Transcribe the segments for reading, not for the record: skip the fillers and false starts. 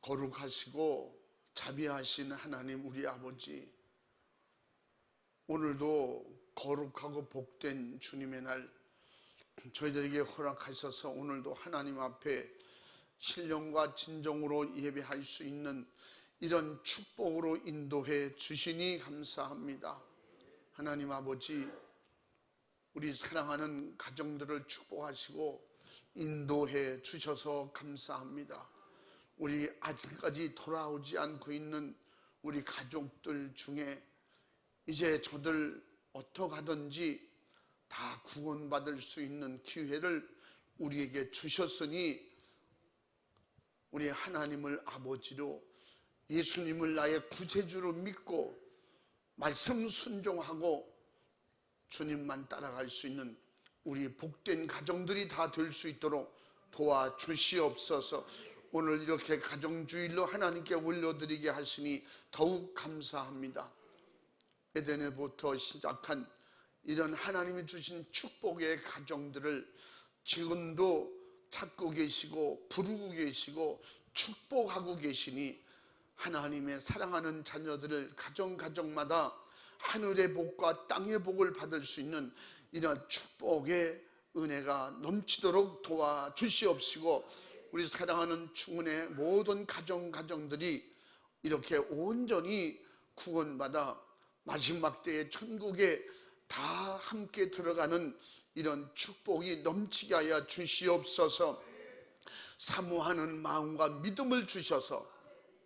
거룩하시고 자비하신 하나님 우리 아버지, 오늘도 거룩하고 복된 주님의 날 저희들에게 허락하셔서 오늘도 하나님 앞에 신령과 진정으로 예배할 수 있는 이런 축복으로 인도해 주시니 감사합니다. 하나님 아버지, 우리 사랑하는 가정들을 축복하시고 인도해 주셔서 감사합니다. 우리 아직까지 돌아오지 않고 있는 우리 가족들 중에 이제 저들 어떡하든지 다 구원받을 수 있는 기회를 우리에게 주셨으니 우리 하나님을 아버지로, 예수님을 나의 구세주로 믿고 말씀 순종하고 주님만 따라갈 수 있는 우리 복된 가정들이 다 될 수 있도록 도와주시옵소서. 오늘 이렇게 가정주일로 하나님께 올려드리게 하시니 더욱 감사합니다. 에덴에부터 시작한 이런 하나님이 주신 축복의 가정들을 지금도 찾고 계시고 부르고 계시고 축복하고 계시니 하나님의 사랑하는 자녀들을 가정마다 하늘의 복과 땅의 복을 받을 수 있는 이런 축복의 은혜가 넘치도록 도와주시옵시고, 우리 사랑하는 충은의 모든 가정들이 이렇게 온전히 구원받아 마지막 때의 천국에 다 함께 들어가는 이런 축복이 넘치게 하여 주시옵소서. 사모하는 마음과 믿음을 주셔서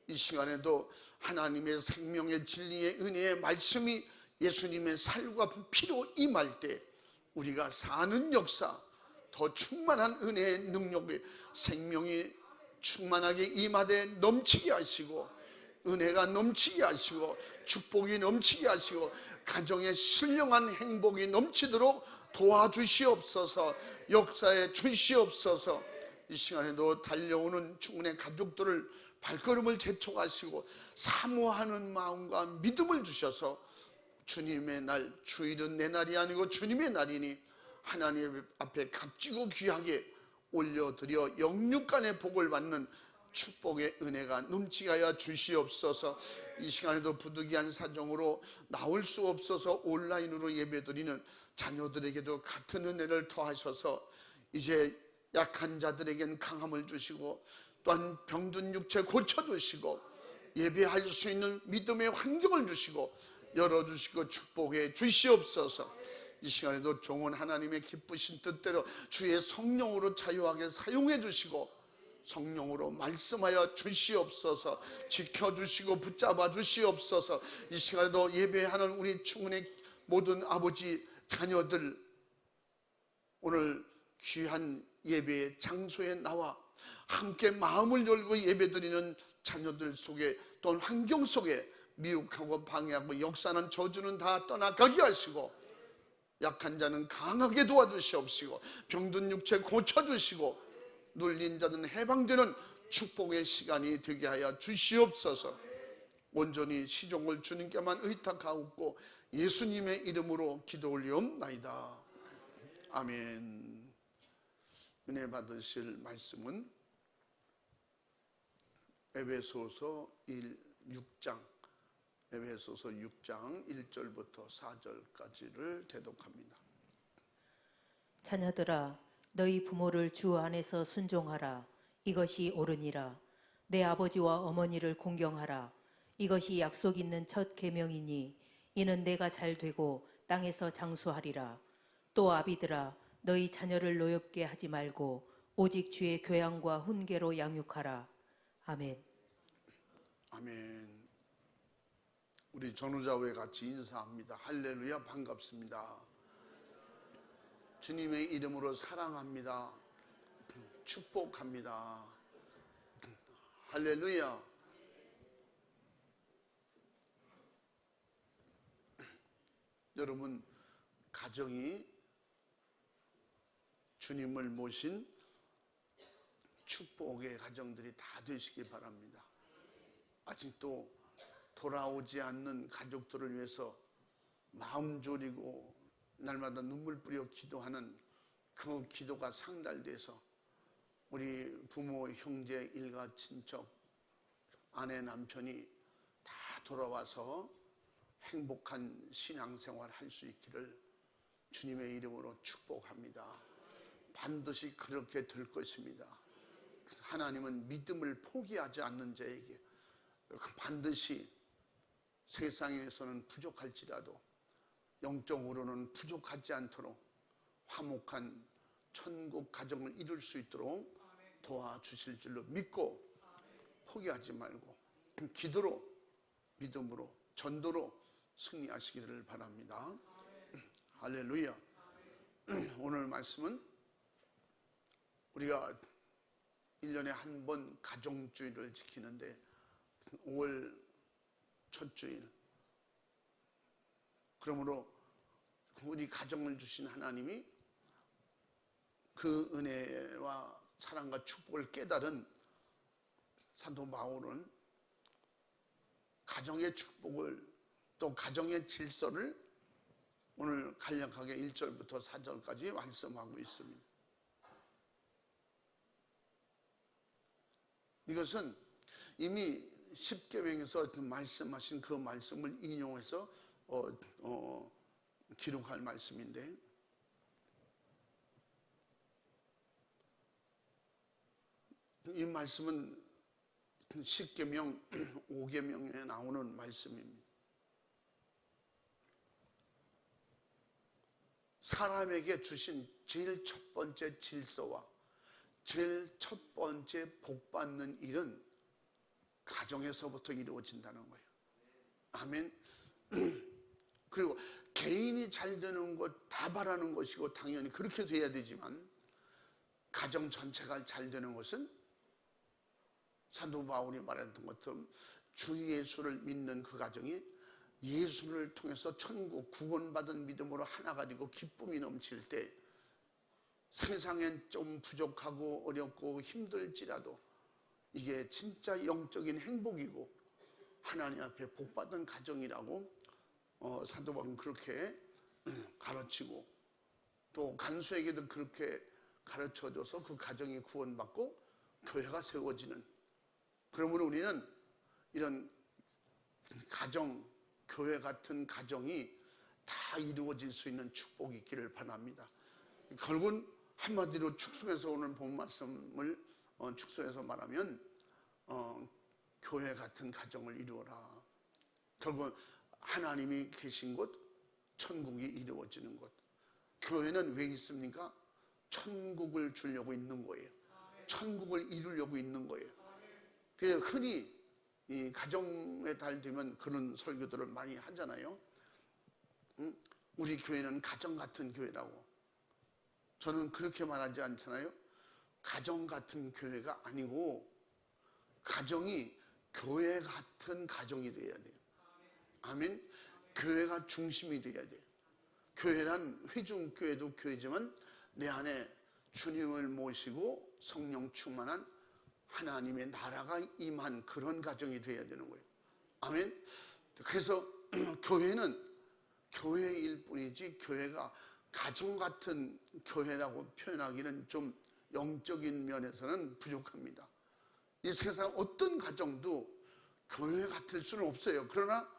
이 시간에도 하나님의 생명의 진리의 은혜의 말씀이 예수님의 살과 피로 임할 때 우리가 사는 역사, 더 충만한 은혜의 능력이 생명이 충만하게 임하되 넘치게 하시고, 은혜가 넘치게 하시고, 축복이 넘치게 하시고, 가정의 신령한 행복이 넘치도록 도와주시옵소서. 역사에 주시옵소서. 이 시간에도 달려오는 충분의 가족들을 발걸음을 재촉하시고 사모하는 마음과 믿음을 주셔서 주님의 날, 주일은 내 날이 아니고 주님의 날이니 하나님 앞에 값지고 귀하게 올려드려 영육간의 복을 받는 축복의 은혜가 넘치게 하여 주시옵소서. 이 시간에도 부득이한 사정으로 나올 수 없어서 온라인으로 예배드리는 자녀들에게도 같은 은혜를 더하셔서 이제 약한 자들에겐 강함을 주시고 또한 병든 육체 고쳐주시고 예배할 수 있는 믿음의 환경을 주시고 열어주시고 축복해 주시옵소서. 이 시간에도 종은 하나님의 기쁘신 뜻대로 주의 성령으로 자유하게 사용해 주시고 성령으로 말씀하여 주시옵소서. 지켜주시고 붙잡아 주시옵소서. 이 시간에도 예배하는 우리 충은의 모든 아버지 자녀들, 오늘 귀한 예배의 장소에 나와 함께 마음을 열고 예배드리는 자녀들 속에 또는 환경 속에 미혹하고 방해하고 역사는 저주는 다 떠나가게 하시고 약한 자는 강하게 도와주시옵시고 병든 육체 고쳐주시고 눌린 자는 해방되는 축복의 시간이 되게 하여 주시옵소서. 온전히 시종을 주님께만 의탁하옵고 예수님의 이름으로 기도 올리옵나이다. 아멘. 은혜 받으실 말씀은 에베소서 6장 1절부터 4절까지를 대독합니다. 자녀들아, 너희 부모를 주 안에서 순종하라. 이것이 옳으니라. 내 아버지와 어머니를 공경하라. 이것이 약속 있는 첫 계명이니 이는 내가 잘 되고 땅에서 장수하리라. 또 아비들아, 너희 자녀를 노엽게 하지 말고 오직 주의 교양과 훈계로 양육하라. 아멘. 아멘. 우리 전우자회 같이 인사합니다. 할렐루야, 반갑습니다. 주님의 이름으로 사랑합니다. 축복합니다. 할렐루야. 여러분, 가정이 주님을 모신 축복의 가정들이 다 되시기 바랍니다. 아직도 돌아오지 않는 가족들을 위해서 마음 졸이고 날마다 눈물 뿌려 기도하는 그 기도가 상달돼서 우리 부모, 형제, 일가, 친척 아내 남편이 다 돌아와서 행복한 신앙생활 할 수 있기를 주님의 이름으로 축복합니다. 반드시 그렇게 될 것입니다. 하나님은 믿음을 포기하지 않는 자에게 반드시 세상에서는 부족할지라도 영적으로는 부족하지 않도록 화목한 천국 가정을 이룰 수 있도록 도와주실 줄로 믿고 포기하지 말고 기도로, 믿음으로, 전도로 승리하시기를 바랍니다. 할렐루야. 오늘 말씀은 우리가 1년에 한 번 가정주일을 지키는데 5월 첫 주일, 그러므로 우리 가정을 주신 하나님이 그 은혜와 사랑과 축복을 깨달은 사도 바울은 가정의 축복을, 또 가정의 질서를 오늘 간략하게 1절부터 4절까지 말씀하고 있습니다. 이것은 이미 십계명에서 말씀하신 그 말씀을 인용해서 기록할 말씀인데, 이 말씀은 십계명 5계명에 나오는 말씀입니다. 사람에게 주신 제일 첫 번째 질서와 제일 첫 번째 복받는 일은 가정에서부터 이루어진다는 거예요. 아멘. 그리고 개인이 잘 되는 것 다 바라는 것이고 당연히 그렇게 돼야 되지만, 가정 전체가 잘 되는 것은 사도 바울이 말했던 것처럼 주 예수를 믿는 그 가정이 예수를 통해서 천국 구원받은 믿음으로 하나가 되고 기쁨이 넘칠 때, 세상엔 좀 부족하고 어렵고 힘들지라도 이게 진짜 영적인 행복이고 하나님 앞에 복받은 가정이라고 사도 바울은 그렇게 가르치고, 또 간수에게도 그렇게 가르쳐줘서 그 가정이 구원받고 교회가 세워지는, 그러므로 우리는 이런 가정, 교회 같은 가정이 다 이루어질 수 있는 축복이 있기를 바랍니다. 결국은 한마디로 축소해서 오늘 본 말씀을 축소해서 말하면 교회 같은 가정을 이루어라. 결국은 하나님이 계신 곳, 천국이 이루어지는 곳. 교회는 왜 있습니까? 천국을 주려고 있는 거예요. 천국을 이루려고 있는 거예요. 그래서 흔히 이 가정의 달 되면 그런 설교들을 많이 하잖아요. 우리 교회는 가정 같은 교회라고. 저는 그렇게 말하지 않잖아요. 가정 같은 교회가 아니고 가정이 교회 같은 가정이 돼야 돼요. 아멘. 교회가 중심이 돼야 돼요. 교회란 회중교회도 교회지만 내 안에 주님을 모시고 성령 충만한 하나님의 나라가 임한 그런 가정이 돼야 되는 거예요. 아멘. 그래서 교회는 교회일 뿐이지 교회가 가정 같은 교회라고 표현하기는 좀 영적인 면에서는 부족합니다. 이 세상 어떤 가정도 교회 같을 수는 없어요. 그러나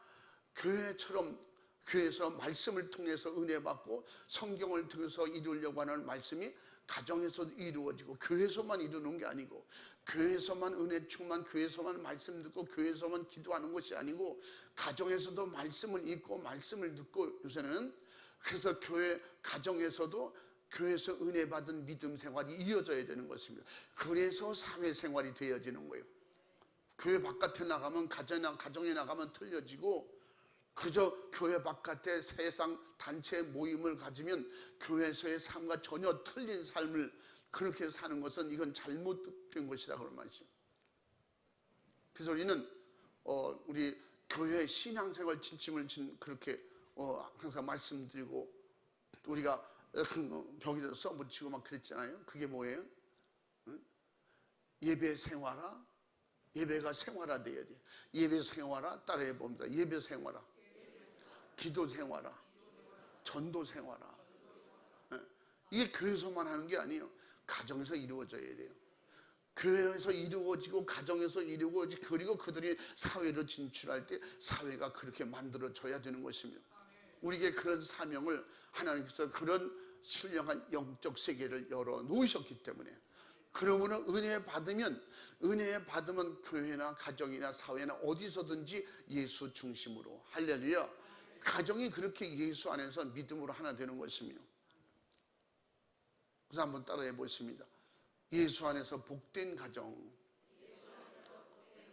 교회처럼, 교회에서 말씀을 통해서 은혜 받고 성경을 통해서 이루려고 하는 말씀이 가정에서도 이루어지고, 교회에서만 이루는 게 아니고, 교회에서만 은혜 충만, 교회에서만 말씀 듣고 교회에서만 기도하는 것이 아니고, 가정에서도 말씀을 읽고 말씀을 듣고, 요새는 그래서 교회 가정에서도 교회에서 은혜 받은 믿음 생활이 이어져야 되는 것입니다. 그래서 사회생활이 되어지는 거예요. 교회 바깥에 나가면, 가정에 나가면 틀려지고, 그저 교회 바깥에 세상 단체 모임을 가지면 교회에서의 삶과 전혀 틀린 삶을 그렇게 사는 것은 이건 잘못된 것이라고 그런 말이죠. 그래서 우리는 우리 교회 신앙생활 진심을 그렇게 항상 말씀드리고, 우리가 벽에다 써붙이고 막 그랬잖아요. 그게 뭐예요? 예배 생활화, 예배가 생활화돼야 돼요. 예배 생활화 따라해 봅니다. 예배 생활화, 기도 생활화, 전도 생활화. 이게 교회에서만 하는 게 아니에요. 가정에서 이루어져야 돼요. 교회에서 이루어지고 가정에서 이루어지고 그리고 그들이 사회로 진출할 때 사회가 그렇게 만들어져야 되는 것이며 우리에게 그런 사명을 하나님께서 그런 신령한 영적 세계를 열어놓으셨기 때문에 그러므로 은혜 받으면 교회나 가정이나 사회나 어디서든지 예수 중심으로 할렐루야 가정이 그렇게 예수 안에서 믿음으로 하나 되는 것이며 그래서 한번 따라해 보십니다. 예수 안에서 복된 가정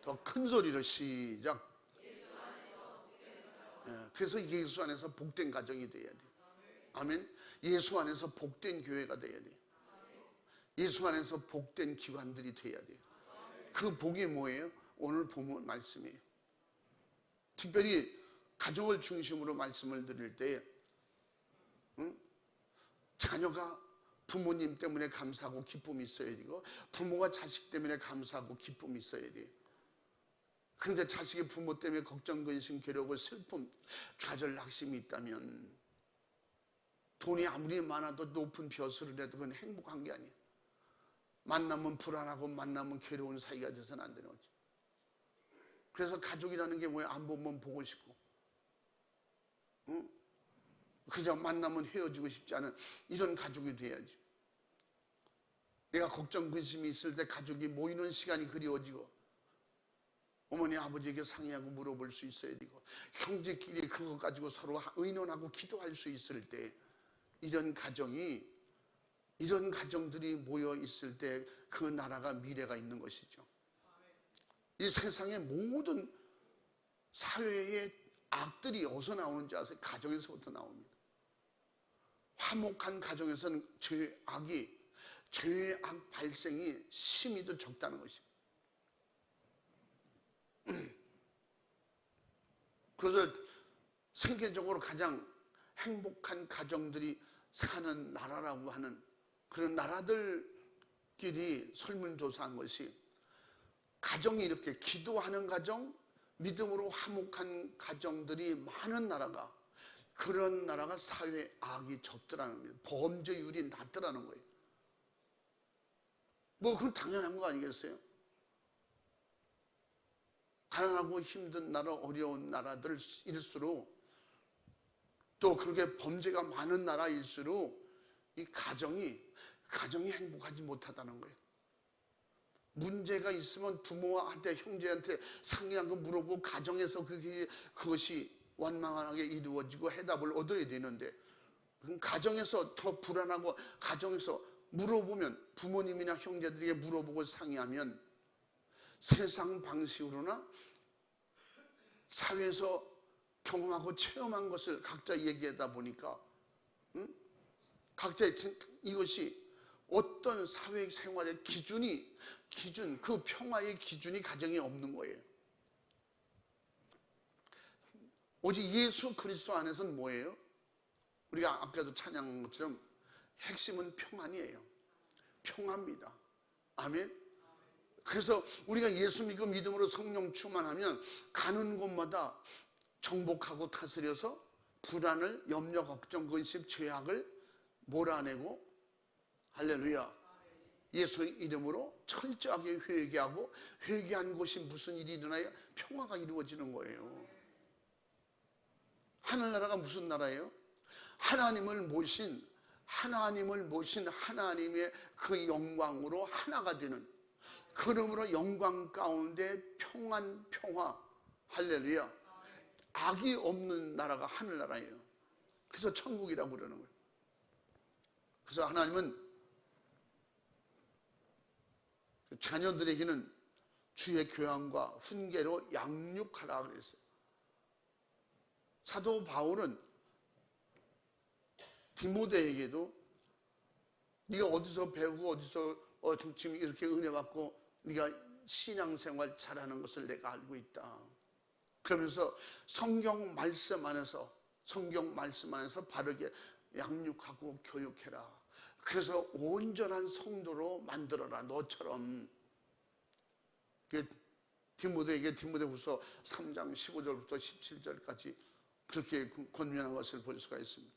더 큰 소리로 시작. 그래서 예수 안에서 복된 가정이 돼야 돼. 아멘. 예수 안에서 복된 교회가 돼야 돼. 예수 안에서 복된 기관들이 돼야 돼. 그 복이 뭐예요? 오늘 본문 말씀이에요. 특별히 가정을 중심으로 말씀을 드릴 때 자녀가 부모님 때문에 감사하고 기쁨이 있어야 되고 부모가 자식 때문에 감사하고 기쁨이 있어야 돼. 그런데 자식이 부모 때문에 걱정, 근심, 괴로워, 슬픔, 좌절, 낙심이 있다면 돈이 아무리 많아도 높은 벼슬을 해도 그건 행복한 게 아니야. 만나면 불안하고 만나면 괴로운 사이가 돼서는 안 되는 거지. 그래서 가족이라는 게 뭐야? 안 보면 보고 싶고 그저 만나면 헤어지고 싶지 않은 이런 가족이 돼야지. 내가 걱정 근심이 있을 때 가족이 모이는 시간이 그리워지고 어머니 아버지에게 상의하고 물어볼 수 있어야 되고 형제끼리 그거 가지고 서로 의논하고 기도할 수 있을 때 이런 가정들이 모여 있을 때 그 나라가 미래가 있는 것이죠. 이 세상의 모든 사회의 악들이 어디서 나오는지 아세요? 가정에서부터 나옵니다. 화목한 가정에서는 죄의 악 발생이 심히 더 적다는 것입니다. 그래서 세계적으로 가장 행복한 가정들이 사는 나라라고 하는 그런 나라들끼리 설문조사한 것이 가정이 이렇게 기도하는 가정, 믿음으로 화목한 가정들이 많은 나라가 그런 나라가 사회 악이 적더라는 거예요. 범죄율이 낮더라는 거예요. 뭐 그건 당연한 거 아니겠어요? 가난하고 힘든 나라, 어려운 나라들일수록 또 그렇게 범죄가 많은 나라일수록 이 가정이 행복하지 못하다는 거예요. 문제가 있으면 부모한테 형제한테 상의하고 물어보고 가정에서 그것이 완만하게 이루어지고 해답을 얻어야 되는데 가정에서 더 불안하고 가정에서 물어보면 부모님이나 형제들에게 물어보고 상의하면 세상 방식으로나 사회에서 경험하고 체험한 것을 각자 얘기하다 보니까 각자의 이것이 어떤 사회생활의 기준, 그 평화의 기준이 가정에 없는 거예요. 오직 예수 그리스도 안에서는 뭐예요? 우리가 아까도 찬양한 것처럼 핵심은 평안이에요. 평화입니다. 아멘. 그래서 우리가 예수 믿고 믿음으로 성령 충만하면 가는 곳마다 정복하고 다스려서 불안을, 염려, 걱정, 근심, 죄악을 몰아내고 할렐루야 예수의 이름으로 철저하게 회개하고 회개한 곳이 무슨 일이 일어나야 평화가 이루어지는 거예요. 하늘나라가 무슨 나라예요? 하나님을 모신 하나님의 그 영광으로 하나가 되는 그러므로 영광 가운데 평안, 평화 할렐루야 악이 없는 나라가 하늘나라예요. 그래서 천국이라고 그러는 거예요. 그래서 하나님은 자녀들에게는 주의 교양과 훈계로 양육하라 그랬어요. 사도 바울은 디모데에게도 네가 어디서 배우고 어디서 지금 이렇게 은혜 받고 네가 신앙생활 잘하는 것을 내가 알고 있다. 그러면서 성경 말씀 안에서 바르게 양육하고 교육해라. 그래서 온전한 성도로 만들어라. 너처럼. 디모데에게 디모데후서 3장 15절부터 17절까지 그렇게 권면한 것을 볼 수가 있습니다.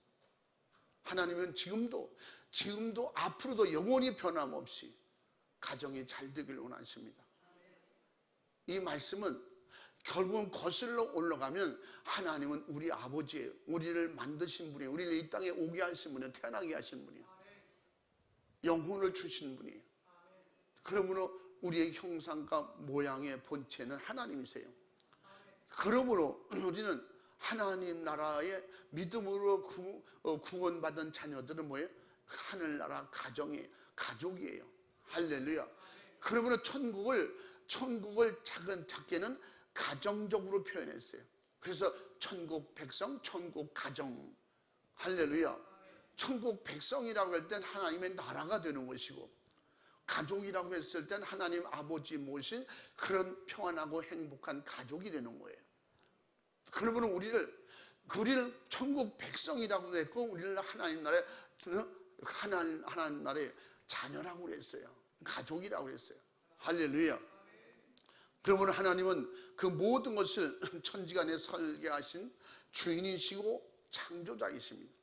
하나님은 지금도 앞으로도 영원히 변함없이 가정이 잘 되길 원하십니다. 이 말씀은 결국은 거슬러 올라가면 하나님은 우리 아버지예요. 우리를 만드신 분이에요. 우리를 이 땅에 오게 하신 분이에요. 태어나게 하신 분이에요. 영혼을 주신 분이에요. 그러므로 우리의 형상과 모양의 본체는 하나님이세요. 그러므로 우리는 하나님 나라의 믿음으로 구원받은 자녀들은 뭐예요? 하늘나라 가정이에요. 가족이에요. 할렐루야. 그러므로 천국을 작게는 가정적으로 표현했어요. 그래서 천국 백성, 천국 가정. 할렐루야. 천국 백성이라고 할 땐 하나님의 나라가 되는 것이고, 가족이라고 했을 땐 하나님 아버지 모신 그런 평안하고 행복한 가족이 되는 거예요. 그러면 우리를 천국 백성이라고 했고, 우리를 하나님 나라의 자녀라고 그랬어요. 가족이라고 그랬어요. 할렐루야. 그러면 하나님은 그 모든 것을 천지간에 설계하신 주인이시고 창조자이십니다.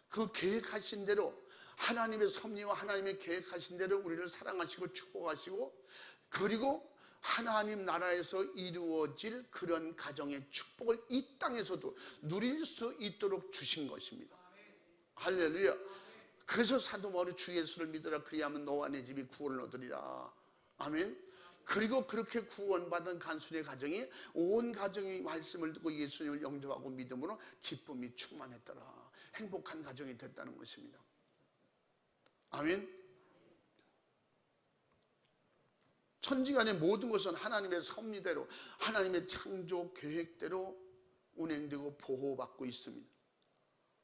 그 계획하신 대로, 하나님의 섭리와 하나님의 계획하신 대로 우리를 사랑하시고 축복하시고, 그리고 하나님 나라에서 이루어질 그런 가정의 축복을 이 땅에서도 누릴 수 있도록 주신 것입니다. 할렐루야. 그래서 사도 바울이 주 예수를 믿으라, 그리하면 너와 내 집이 구원을 얻으리라. 아멘. 그리고 그렇게 구원받은 간수의 가정이, 온 가정이 말씀을 듣고 예수님을 영접하고 믿음으로 기쁨이 충만했더라. 행복한 가정이 됐다는 것입니다. 아멘. 천지간의 모든 것은 하나님의 섭리대로, 하나님의 창조 계획대로 운행되고 보호받고 있습니다.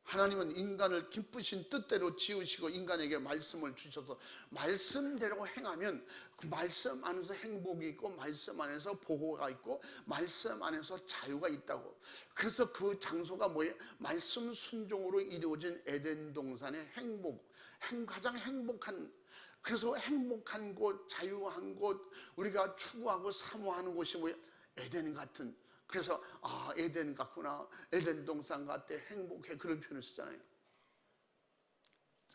하나님은 인간을 기쁘신 뜻대로 지으시고 인간에게 말씀을 주셔서 말씀대로 행하면 그 말씀 안에서 행복이 있고, 말씀 안에서 보호가 있고, 말씀 안에서 자유가 있다고. 그래서 그 장소가 뭐예요? 말씀 순종으로 이루어진 에덴 동산의 가장 행복한, 그래서 행복한 곳, 자유한 곳, 우리가 추구하고 사모하는 곳이 뭐예요? 에덴 같은. 그래서 에덴 같구나, 에덴 동산 같아, 행복해, 그런 표현을 쓰잖아요.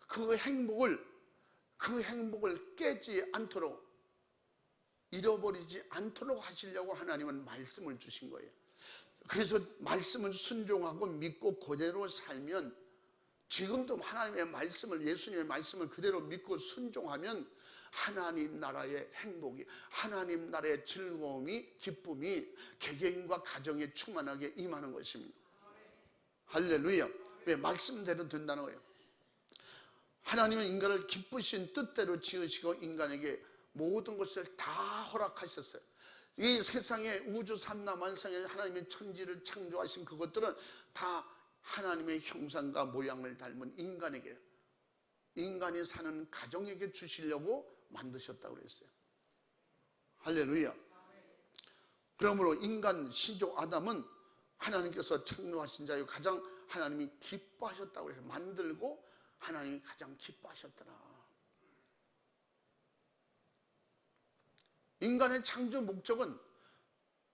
그 행복을 깨지 않도록, 잃어버리지 않도록 하시려고 하나님은 말씀을 주신 거예요. 그래서 말씀을 순종하고 믿고 그대로 살면, 지금도 하나님의 말씀을, 예수님의 말씀을 그대로 믿고 순종하면 하나님 나라의 행복이, 하나님 나라의 즐거움이, 기쁨이 개개인과 가정에 충만하게 임하는 것입니다. 할렐루야. 왜? 말씀대로 된다는 거예요. 하나님은 인간을 기쁘신 뜻대로 지으시고 인간에게 모든 것을 다 허락하셨어요. 이 세상에 우주 삼라만상에 하나님의 천지를 창조하신 그것들은 다 하나님의 형상과 모양을 닮은 인간이 사는 가정에게 주시려고 만드셨다고 그랬어요. 할렐루야. 그러므로 인간 시조 아담은 하나님께서 창조하신 자유, 가장 하나님이 기뻐하셨다고 해서 만들고 하나님이 가장 기뻐하셨더라. 인간의 창조 목적은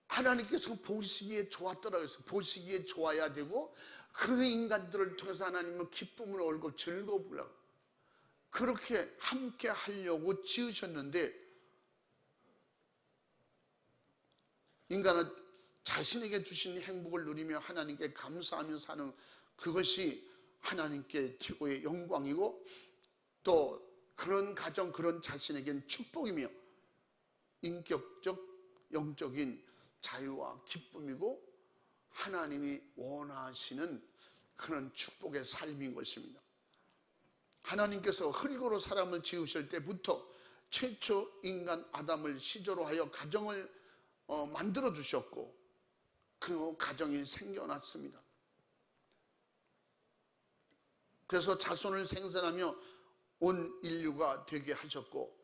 하나님께서 보시기에 좋았더라고 해서 보시기에 좋아야 되고, 그 인간들을 통해서 하나님은 기쁨을 얻고 즐거우려고 그렇게 함께 하려고 지으셨는데, 인간은 자신에게 주신 행복을 누리며 하나님께 감사하며 사는 그것이 하나님께 최고의 영광이고, 또 그런 가정, 그런 자신에겐 축복이며 인격적, 영적인 자유와 기쁨이고 하나님이 원하시는 그런 축복의 삶인 것입니다. 하나님께서 흙으로 사람을 지으실 때부터 최초 인간 아담을 시조로 하여 가정을 만들어 주셨고, 그 가정이 생겨났습니다. 그래서 자손을 생산하며 온 인류가 되게 하셨고,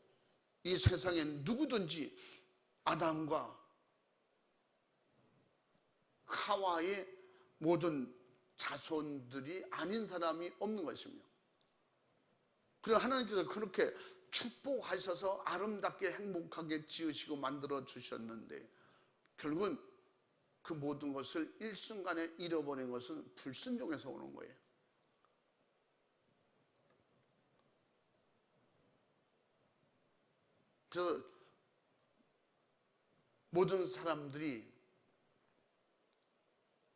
이 세상에 누구든지 아담과 하와의 모든 자손들이 아닌 사람이 없는 것입니다. 그리고 하나님께서 그렇게 축복하셔서 아름답게 행복하게 지으시고 만들어 주셨는데, 결국은 그 모든 것을 일순간에 잃어버린 것은 불순종에서 오는 거예요. 모든 사람들이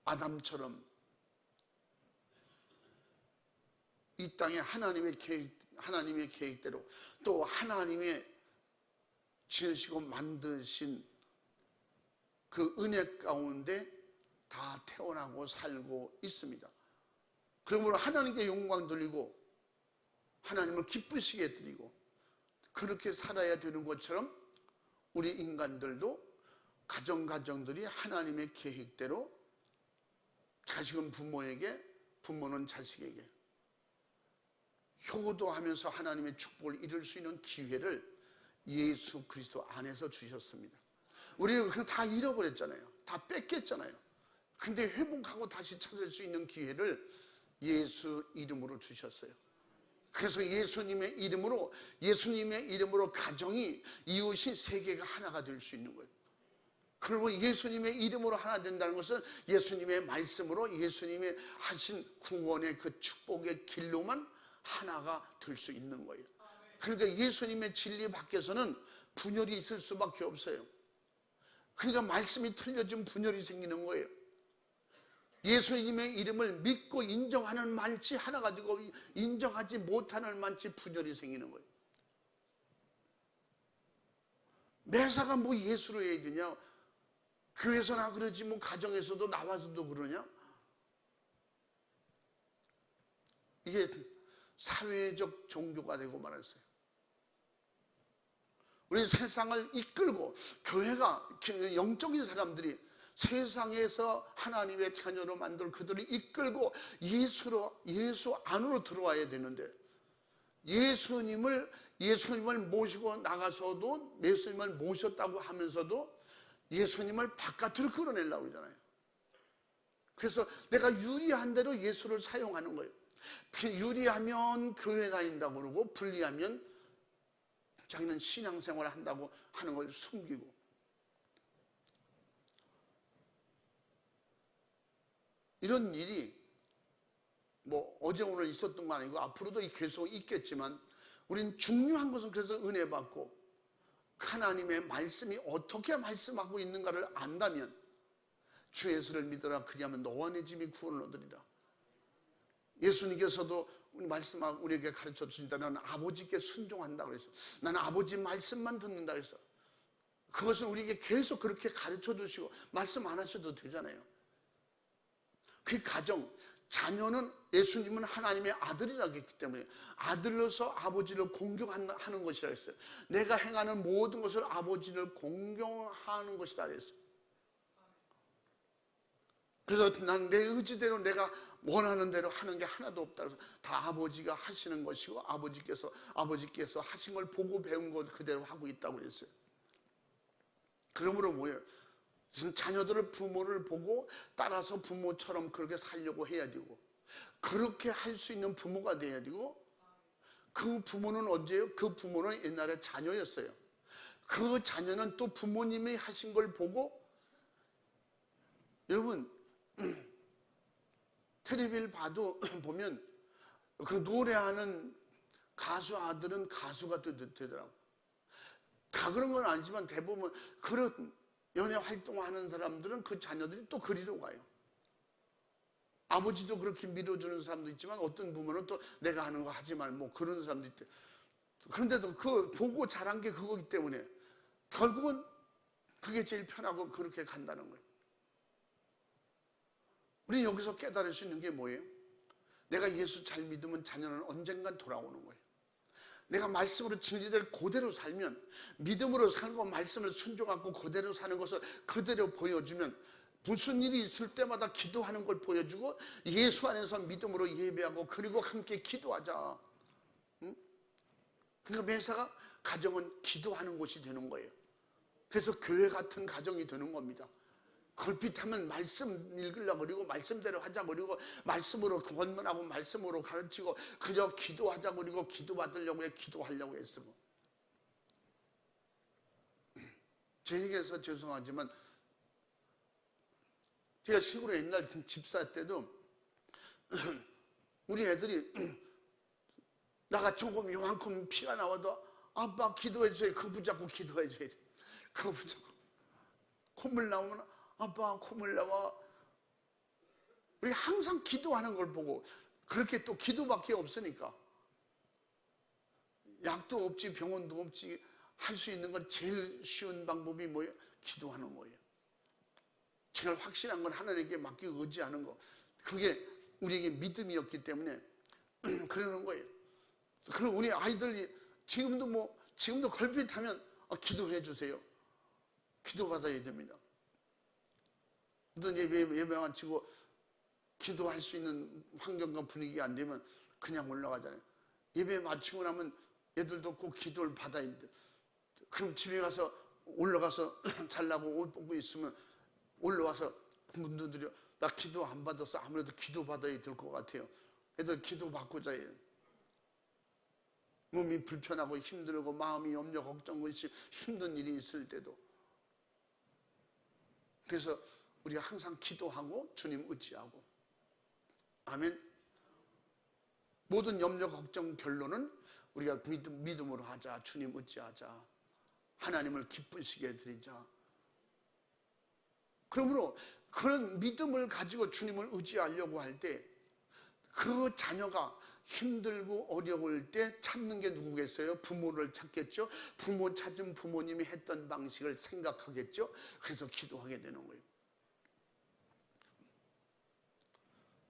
아담처럼 이 땅에 하나님의 계획대로 또 하나님의 지으시고 만드신 그 은혜 가운데 다 태어나고 살고 있습니다. 그러므로 하나님께 영광 돌리고 하나님을 기쁘시게 드리고 그렇게 살아야 되는 것처럼 우리 인간들도 가정들이 하나님의 계획대로 자식은 부모에게, 부모는 자식에게 효도하면서 하나님의 축복을 이룰 수 있는 기회를 예수 그리스도 안에서 주셨습니다. 우리는 그거 다 잃어버렸잖아요. 다 뺏겼잖아요. 근데 회복하고 다시 찾을 수 있는 기회를 예수 이름으로 주셨어요. 그래서 예수님의 이름으로 가정이, 이웃이, 세계가 하나가 될 수 있는 거예요. 그러면 예수님의 이름으로 하나 된다는 것은 예수님의 말씀으로, 예수님의 하신 구원의 그 축복의 길로만 하나가 될 수 있는 거예요. 그러니까 예수님의 진리 밖에서는 분열이 있을 수밖에 없어요. 그러니까 말씀이 틀려지면 분열이 생기는 거예요. 예수님의 이름을 믿고 인정하는 만치 하나가 되고 인정하지 못하는 만치 분열이 생기는 거예요. 매사가 뭐 예수로 해야 되냐? 교회에서나 그러지 뭐 가정에서도 나와서도 그러냐? 이게 사회적 종교가 되고 말았어요. 우리 세상을 이끌고 교회가, 영적인 사람들이 세상에서 하나님의 자녀로 만들 그들을 이끌고 예수 안으로 들어와야 되는데, 예수님을 모시고 나가서도, 예수님을 모셨다고 하면서도 예수님을 바깥으로 끌어내려고 그러잖아요. 그래서 내가 유리한 대로 예수를 사용하는 거예요. 유리하면 교회 다닌다고 그러고, 불리하면 자기는 신앙생활을 한다고 하는 걸 숨기고. 이런 일이 뭐 어제 오늘 있었던 거 아니고 앞으로도 계속 있겠지만, 우린 중요한 것은 그래서 은혜 받고 하나님의 말씀이 어떻게 말씀하고 있는가를 안다면, 주 예수를 믿어라 그리하면 너와 내 집이 구원을 얻으리라. 예수님께서도 말씀하고 우리에게 가르쳐 주신다. 나는 아버지께 순종한다 그랬어. 나는 아버지 말씀만 듣는다 그랬어. 그것을 우리에게 계속 그렇게 가르쳐 주시고 말씀 안 하셔도 되잖아요. 그 가정, 자녀는 예수님은 하나님의 아들이라고 했기 때문에 아들로서 아버지를 공경하는 것이라 했어요. 내가 행하는 모든 것을 아버지를 공경하는 것이다 그랬어요. 그래서 난 내 의지대로 내가 원하는 대로 하는 게 하나도 없다. 그래서 다 아버지가 하시는 것이고 아버지께서 하신 걸 보고 배운 것 그대로 하고 있다고 그랬어요. 그러므로 뭐예요? 자녀들을, 부모를 보고 따라서 부모처럼 그렇게 살려고 해야 되고, 그렇게 할 수 있는 부모가 돼야 되고, 그 부모는 언제예요? 그 부모는 옛날에 자녀였어요. 그 자녀는 또 부모님이 하신 걸 보고, 여러분 텔레비를 봐도 보면 그 노래하는 가수 아들은 가수가 되더라고. 다 그런 건 아니지만 대부분 그런 연애 활동하는 사람들은 그 자녀들이 또 그리로 가요. 아버지도 그렇게 밀어주는 사람도 있지만 어떤 부모는 또 내가 하는 거 하지 말 뭐 그런 사람도 있대. 그런데도 그 보고 자란 게 그거기 때문에 결국은 그게 제일 편하고 그렇게 간다는 거예요. 우리는 여기서 깨달을 수 있는 게 뭐예요? 내가 예수 잘 믿으면 자녀는 언젠간 돌아오는 거예요. 내가 말씀으로 진리를 그대로 살면, 믿음으로 살고 말씀을 순종하고 그대로 사는 것을 그대로 보여주면, 무슨 일이 있을 때마다 기도하는 걸 보여주고 예수 안에서 믿음으로 예배하고 그리고 함께 기도하자. 응? 그러니까 매사가 가정은 기도하는 곳이 되는 거예요. 그래서 교회 같은 가정이 되는 겁니다. 걸핏하면 말씀 읽으려고 그러고 말씀대로 하자고 그러고 말씀으로 권면하고 말씀으로 가르치고 그저 기도하자고 그러고 기도받으려고 해, 기도하려고 했어. 제 얘기해서 죄송하지만 제가 시골에 옛날 집사 때도 우리 애들이 나가 조금 요만큼 피가 나와도 아빠 기도해 주세요. 그거 붙잡고 기도해 줘야 돼. 그거 붙잡고. 콧물 나오면 아빠 콧물 나와. 우리 항상 기도하는 걸 보고, 그렇게 또 기도밖에 없으니까, 약도 없지 병원도 없지, 할 수 있는 건 제일 쉬운 방법이 뭐예요? 기도하는 거예요. 제일 확실한 건 하나님께 맡기고 의지하는 거. 그게 우리에게 믿음이었기 때문에 그러는 거예요. 그럼 우리 아이들이 지금도 걸핏하면 기도해 주세요. 기도 받아야 됩니다. 어떤 예배 마치고 기도할 수 있는 환경과 분위기가 안 되면 그냥 올라가잖아요. 예배 마치고 나면 애들도 꼭 기도를 받아야 돼. 그럼 집에 가서 올라가서 잘라고 옷 벗고 있으면 올라와서 분들이 나 기도 안 받았어. 아무래도 기도 받아야 될 것 같아요. 애들 기도 받고자 해요. 몸이 불편하고 힘들고 마음이 염려 걱정 의심 힘든 일이 있을 때도. 그래서 우리가 항상 기도하고 주님 의지하고. 아멘. 모든 염려 걱정 결론은 우리가 믿음으로 하자. 주님 의지하자. 하나님을 기쁘시게 해드리자. 그러므로 그런 믿음을 가지고 주님을 의지하려고 할 때 그 자녀가 힘들고 어려울 때 찾는 게 누구겠어요? 부모를 찾겠죠. 부모 찾은 부모님이 했던 방식을 생각하겠죠. 그래서 기도하게 되는 거예요.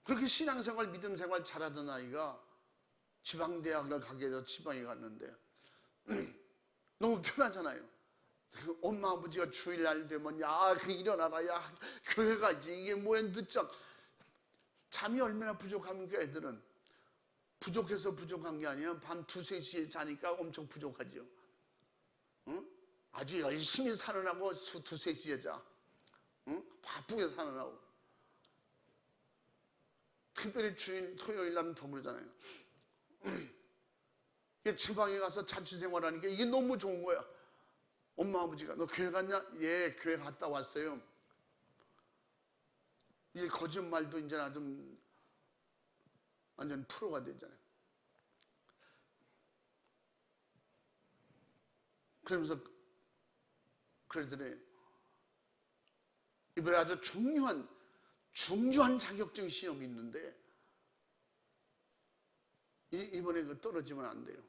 그렇게 신앙생활 믿음생활 잘하던 아이가 지방대학을 가게 돼서 지방에 갔는데 너무 편하잖아요. 엄마 아버지가 주일날 되면 야 일어나라, 야 교회 가지, 이게 뭐야 늦잠. 잠이 얼마나 부족합니까? 애들은 부족해서 부족한 게 아니라 밤 2, 3시에 자니까 엄청 부족하죠. 응? 아주 열심히 살아나고 2, 3시에 자. 응? 바쁘게 살아나고. 특별히 주일 토요일 날은 더 그러잖아요. 지방에 가서 자취생활하니까 이게 너무 좋은 거야. 엄마 아버지가 너 교회 갔냐? 예, 교회 갔다 왔어요. 이 거짓말도 이제 좀 완전 프로가 되잖아요. 그러면서 그러더니 이번에 아주 중요한 자격증 시험이 있는데 이번에 떨어지면 안 돼요.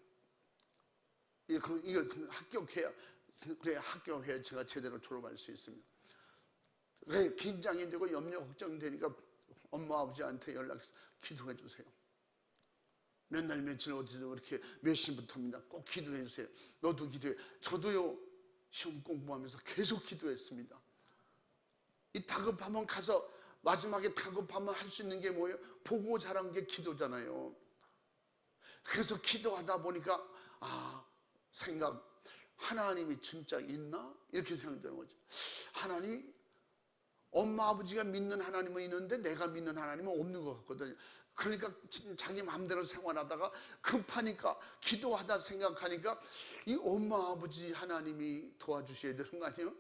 이거 합격해야, 그래 합격해야 제가 제대로 졸업할 수 있습니다. 그래 긴장이 되고 염려 걱정되니까 엄마 아버지한테 연락해서 기도해 주세요. 몇 날 며칠 어디서 그렇게 몇 시부터입니다. 꼭 기도해 주세요. 너도 기도해. 저도요 시험 공부하면서 계속 기도했습니다. 이 다급하면 가서 마지막에 다급하면 할 수 있는 게 뭐예요? 보고 자란 게 기도잖아요. 그래서 기도하다 보니까 하나님이 진짜 있나? 이렇게 생각되는 거죠. 하나님, 엄마 아버지가 믿는 하나님은 있는데 내가 믿는 하나님은 없는 것 같거든요. 그러니까 자기 마음대로 생활하다가 급하니까 기도하다 생각하니까 이 엄마 아버지 하나님이 도와주셔야 되는 거 아니에요?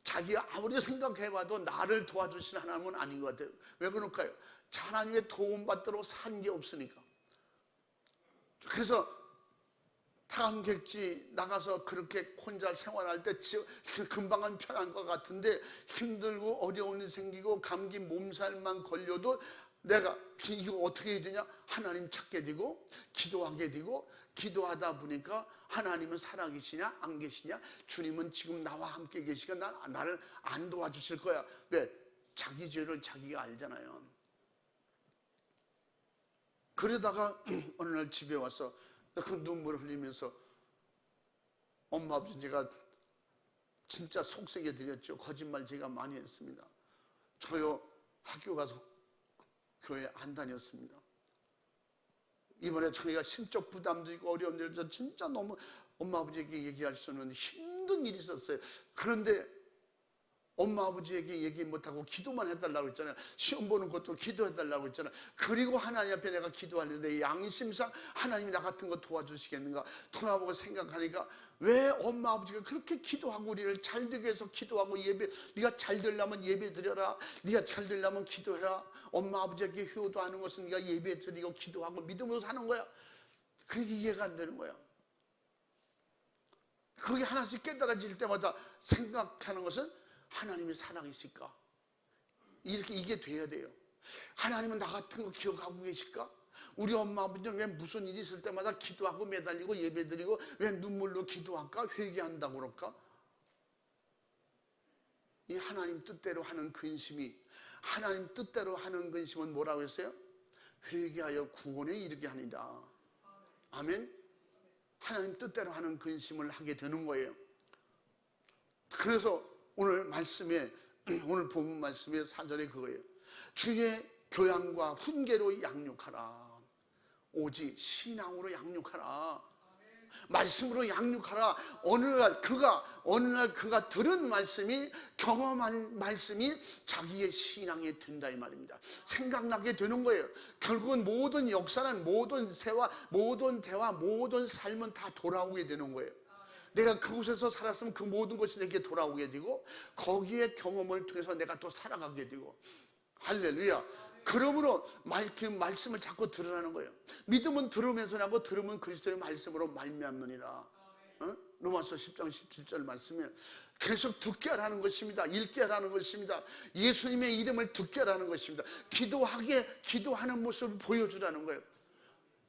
자기가 아무리 생각해봐도 나를 도와주신 하나님은 아닌 것 같아요. 왜 그럴까요? 하나님의 도움받도록 산 게 없으니까. 그래서 타강객지 나가서 그렇게 혼자 생활할 때 금방은 편한 것 같은데 힘들고 어려운 일이 생기고 감기 몸살만 걸려도 내가 이거 어떻게 해야 되냐? 하나님 찾게 되고 기도하게 되고 기도하다 보니까 하나님은 살아계시냐 안 계시냐? 주님은 지금 나와 함께 계시가 나를 안 도와주실 거야. 왜? 자기 죄를 자기가 알잖아요. 그러다가 어느 날 집에 와서 그 눈물을 흘리면서 엄마 아버지 제가 진짜 속삭여 드렸죠. 거짓말 제가 많이 했습니다. 저요 학교 가서 교회 안 다녔습니다. 이번에 저희가 심적 부담도 있고 어려운 일에서 진짜 너무 엄마 아버지에게 얘기할 수 없는 힘든 일이 있었어요. 그런데 엄마 아버지에게 얘기 못하고 기도만 해달라고 했잖아요. 시험 보는 것도 기도해달라고 했잖아요. 그리고 하나님 앞에 내가 기도하는데 양심상 하나님이 나 같은 거 도와주시겠는가 돌아보고 생각하니까 왜 엄마 아버지가 그렇게 기도하고 우리를 잘 되게 해서 기도하고 예배, 네가 잘 되려면 예배 드려라, 네가 잘 되려면 기도해라. 엄마 아버지에게 효도하는 것은 네가 예배 드리고 기도하고 믿음으로 사는 거야. 그게 이해가 안 되는 거야. 그게 하나씩 깨달아질 때마다 생각하는 것은 하나님이 살아계실까? 이게 돼야 돼요. 하나님은 나 같은 거 기억하고 계실까? 우리 엄마 아버지는 왜 무슨 일이 있을 때마다 기도하고 매달리고 예배드리고 왜 눈물로 기도할까? 회개한다고 그럴까? 이 하나님 뜻대로 하는 근심이, 하나님 뜻대로 하는 근심은 뭐라고 했어요? 회개하여 구원에 이르게 하니라. 아멘. 하나님 뜻대로 하는 근심을 하게 되는 거예요. 그래서 오늘 말씀에, 오늘 본문 말씀의 4절에 그거예요. 주의 교양과 훈계로 양육하라. 오직 신앙으로 양육하라. 말씀으로 양육하라. 어느 날 그가 들은 말씀이, 경험한 말씀이 자기의 신앙이 된다 이 말입니다. 생각나게 되는 거예요. 결국은 모든 역사는, 모든 세와 모든 대화, 모든 삶은 다 돌아오게 되는 거예요. 내가 그곳에서 살았으면 그 모든 것이 내게 돌아오게 되고, 거기에 경험을 통해서 내가 또 살아가게 되고. 할렐루야. 그러므로 그 말씀을 자꾸 들으라는 거예요. 믿음은 들으면서 나고, 들으면 그리스도의 말씀으로 말미암느니라. 로마서 10장 17절 말씀에 계속 듣게 하라는 것입니다. 읽게 하라는 것입니다. 예수님의 이름을 듣게 하라는 것입니다. 기도하는 모습을 보여주라는 거예요.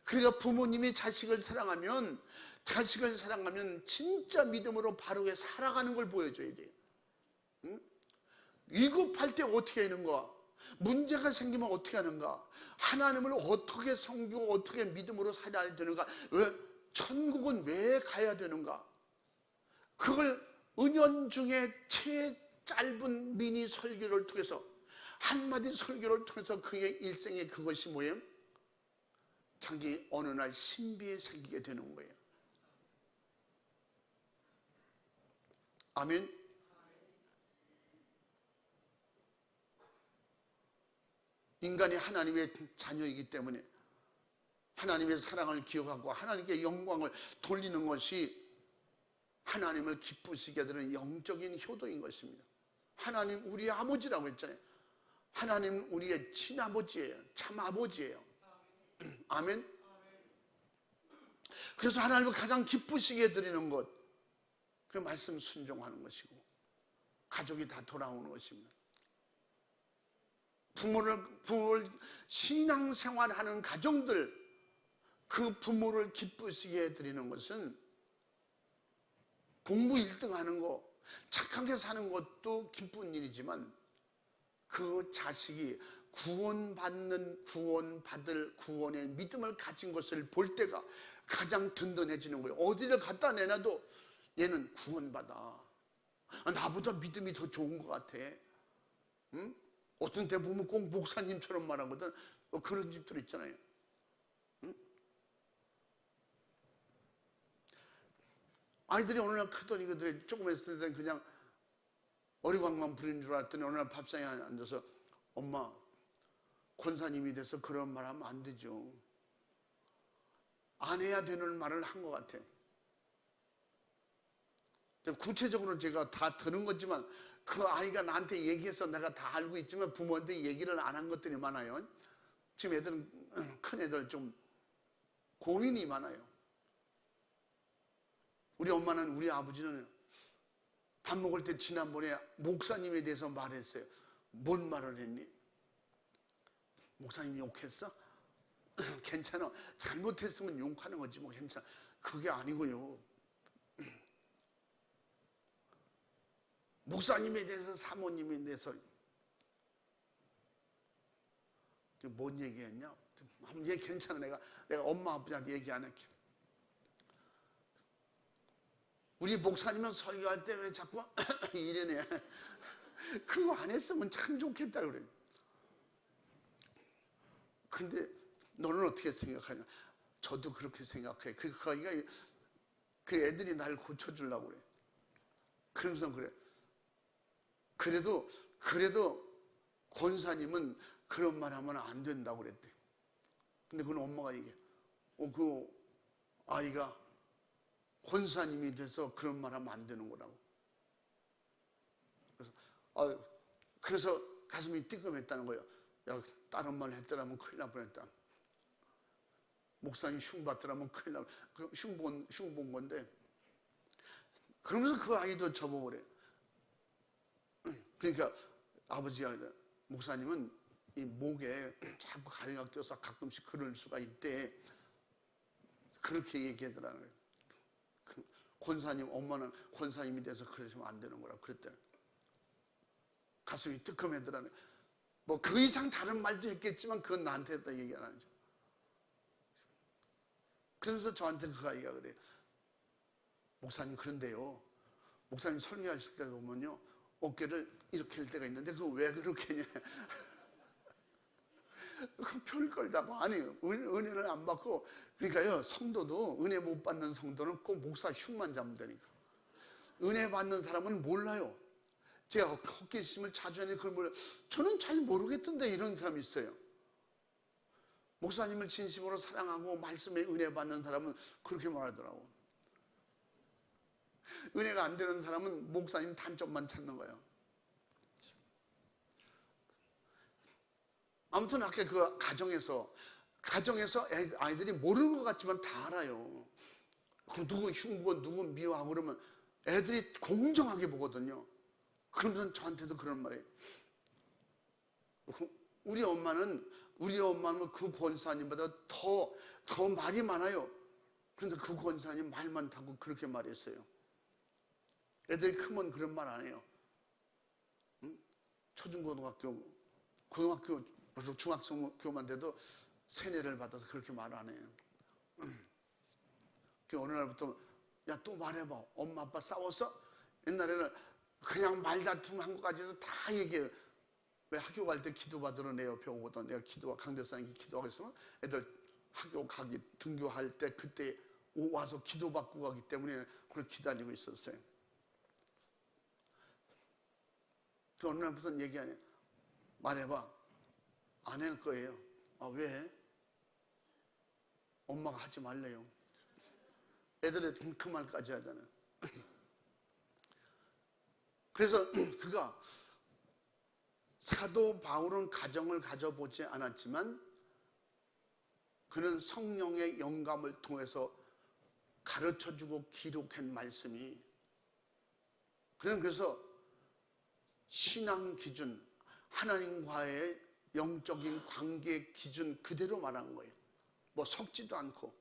그러니까 부모님이 자식을 사랑하면 진짜 믿음으로 바르게 살아가는 걸 보여줘야 돼요. 위급할 때 어떻게 하는가? 문제가 생기면 어떻게 하는가? 하나님을 어떻게 섬기고 어떻게 믿음으로 살아야 되는가? 왜 천국은 왜 가야 되는가? 그걸 은연중에 짧은 미니 설교를 통해서, 한마디 설교를 통해서 그의 일생에 그것이 뭐예요? 자기 어느 날 신비에 새기게 되는 거예요. 아멘. 인간이 하나님의 자녀이기 때문에 하나님의 사랑을 기억하고 하나님께 영광을 돌리는 것이 하나님을 기쁘시게 되는 영적인 효도인 것입니다. 하나님 우리의 아버지라고 했잖아요. 하나님 우리의 친아버지예요. 참 아버지예요. 아멘. 그래서 하나님을 가장 기쁘시게 드리는 것, 그 말씀 순종하는 것이고, 가족이 다 돌아오는 것입니다. 부모를 신앙생활하는 가정들, 그 부모를 기쁘시게 드리는 것은 공부 1등 하는 거, 착하게 사는 것도 기쁜 일이지만, 그 자식이 구원받을 구원의 믿음을 가진 것을 볼 때가 가장 든든해지는 거예요. 어디를 갖다 내놔도 얘는 구원받아. 나보다 믿음이 더 좋은 것 같아. 응? 어떤 때 보면 꼭 목사님처럼 말하거든. 그런 집들 있잖아요. 응? 아이들이 어느 날 크더니 그들이 조금 했을 때는 그냥 어리광만 부리는 줄 알았더니 어느 날 밥상에 앉아서, 엄마, 권사님이 돼서 그런 말 하면 안 되죠. 안 해야 되는 말을 한 것 같아. 구체적으로 제가 다 들은 거지만, 그 아이가 나한테 얘기해서 내가 다 알고 있지만 부모한테 얘기를 안 한 것들이 많아요. 지금 애들은, 큰 애들 좀 고민이 많아요. 우리 엄마는, 우리 아버지는 밥 먹을 때 지난번에 목사님에 대해서 말했어요. 뭔 말을 했니? 목사님 욕했어? 괜찮아. 잘못했으면 욕하는 거지 뭐, 괜찮아. 그게 아니고요. 목사님에 대해서, 사모님에 대해서 뭔 얘기했냐? 얘 괜찮아. 내가 엄마 아버지한테 얘기 안 할게. 우리 목사님은 설교할 때 왜 자꾸 이래네. 그거 안 했으면 참 좋겠다 그래. 근데 너는 어떻게 생각하냐? 저도 그렇게 생각해. 그 애들이 날 고쳐주려고 그래. 그러면서 그래. 그래도 권사님은 그런 말 하면 안 된다고 그랬대. 근데 그건 엄마가 얘기해. 그 아이가 권사님이 돼서 그런 말 하면 안 되는 거라고. 그래서 가슴이 뜨끔했다는 거예요. 야, 다른 말 했더라면 큰일 날 뻔했다. 목사님 흉 받더라면 큰일 날 뻔했다. 흉 본 건데, 그러면서 그 아이도 접어버려요. 그러니까 아버지가, 목사님은 이 목에 자꾸 가래가 껴서 가끔씩 그럴 수가 있대. 그렇게 얘기하더라는 거예요. 권사님, 엄마는 권사님이 돼서 그러시면 안 되는 거라 그랬대. 가슴이 뜨끔하더라는 거예요. 뭐 그 이상 다른 말도 했겠지만 그건 나한테 했다 얘기 안 하죠. 그러면서 저한테 그 아이가 그래요. 목사님, 그런데요, 목사님 설교하실 때 보면요, 어깨를 이렇게 할 때가 있는데 그거 왜 그렇게 했냐. 그 별걸 다 아니, 은혜를 안 받고. 그러니까요, 성도도, 은혜 못 받는 성도는 꼭 목사 흉만 잡으면 되니까. 은혜 받는 사람은 몰라요. 제가 헛기심을 자주 하는데 그걸 몰라요. 저는 잘 모르겠던데 이런 사람이 있어요. 목사님을 진심으로 사랑하고 말씀에 은혜 받는 사람은 그렇게 말하더라고. 은혜가 안 되는 사람은 목사님 단점만 찾는 거예요. 아무튼 아까 그 가정에서 아이들이 모르는 것 같지만 다 알아요. 누구 흉보고 누구 미워하고 그러면 애들이 공정하게 보거든요. 그러면서 저한테도 그런 말이에요. 우리 엄마는 그 권사님보다 더 말이 많아요. 그런데 그 권사님 말 많다고 그렇게 말했어요. 애들이 크면 그런 말 안 해요. 응? 초중고등학교, 고등학교, 벌써 중학교만 돼도 세뇌를 받아서 그렇게 말 안 해요. 그 어느 날부터, 야, 또 말해봐. 엄마 아빠 싸웠어? 옛날에는 그냥 말다툼 한 것까지도 다 얘기해요. 왜 학교 갈 때 기도 받으러 내 옆에 오거든. 내가 강대사님께 기도하고 있으면 애들 학교 가기 등교할 때 그때 와서 기도 받고 가기 때문에 그걸 기다리고 있었어요. 그 어느 날부터 얘기 안 해. 말해봐. 안 할 거예요. 아, 왜? 엄마가 하지 말래요. 애들의 그 말까지 하잖아요. 그래서 그가, 사도 바울은 가정을 가져보지 않았지만 그는 성령의 영감을 통해서 가르쳐주고 기록한 말씀이, 그는 그래서 신앙 기준, 하나님과의 영적인 관계 기준 그대로 말한 거예요. 뭐 섞지도 않고.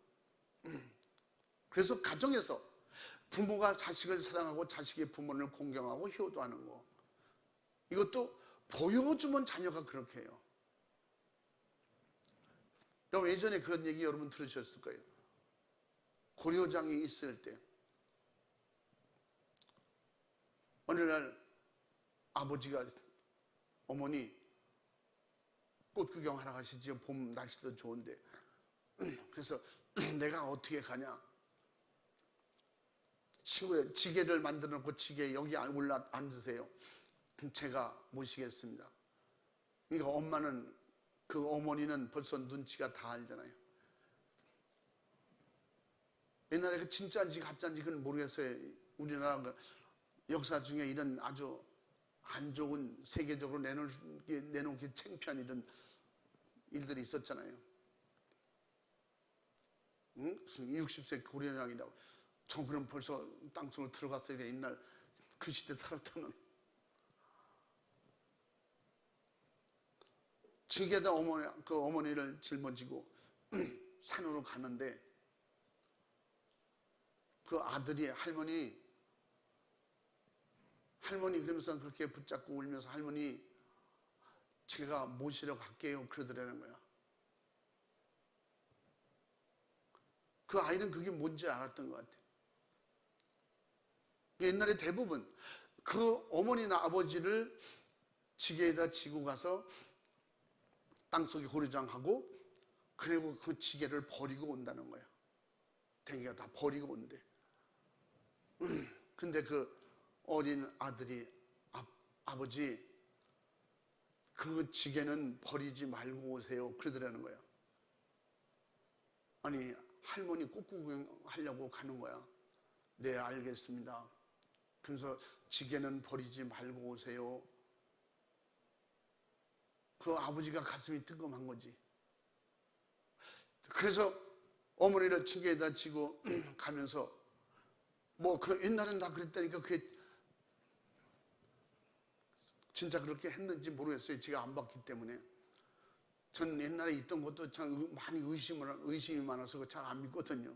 그래서 가정에서 부모가 자식을 사랑하고 자식이 부모를 공경하고 효도하는 거, 이것도 보여주면 자녀가 그렇게 해요. 여러분, 예전에 그런 얘기 여러분 들으셨을 거예요. 고려장이 있을 때 어느 날 아버지가, 어머니 꽃 구경하러 가시지요. 봄 날씨도 좋은데. 그래서 내가 어떻게 가냐. 친구의 지게를 만들어 놓고 지게 여기 올라 앉으세요. 제가 모시겠습니다. 그러니까 그 어머니는 벌써 눈치가 다 알잖아요. 옛날에 그 진짜인지 가짜인지 그건 모르겠어요. 우리나라 그 역사 중에 이런 아주 안 좋은, 세계적으로 내놓기 창피한 이런 일들이 있었잖아요. 응? 60세 고려장이라고. 저 그럼 벌써 땅속으로 들어갔어야 돼. 옛날 그 시대 살았다는. 지게다 그 어머니를 짊어지고 산으로 가는데 그 아들이, 할머니 그러면서 그렇게 붙잡고 울면서, 할머니 제가 모시러 갈게요 그러더라는 거야. 그 아이는 그게 뭔지 알았던 것 같아. 옛날에 대부분 그 어머니나 아버지를 지게에다 지고 가서 땅속에 고려장하고, 그리고 그 지게를 버리고 온다는 거야. 댕기가 다 버리고 온대. 근데 그 어린 아들이, 아버지 그 지게는 버리지 말고 오세요 그러더라는 거야. 아니, 할머니 꽃구경하려고 가는 거야. 네, 알겠습니다. 그래서 지게는 버리지 말고 오세요. 그 아버지가 가슴이 뜨끔한 거지. 그래서 어머니를 지게에다 지고 가면서 뭐 그 옛날엔 다 그랬다니까 그게 진짜 그렇게 했는지 모르겠어요. 제가 안 봤기 때문에. 전 옛날에 있던 것도 참 많이 의심이 많아서 잘 안 믿거든요.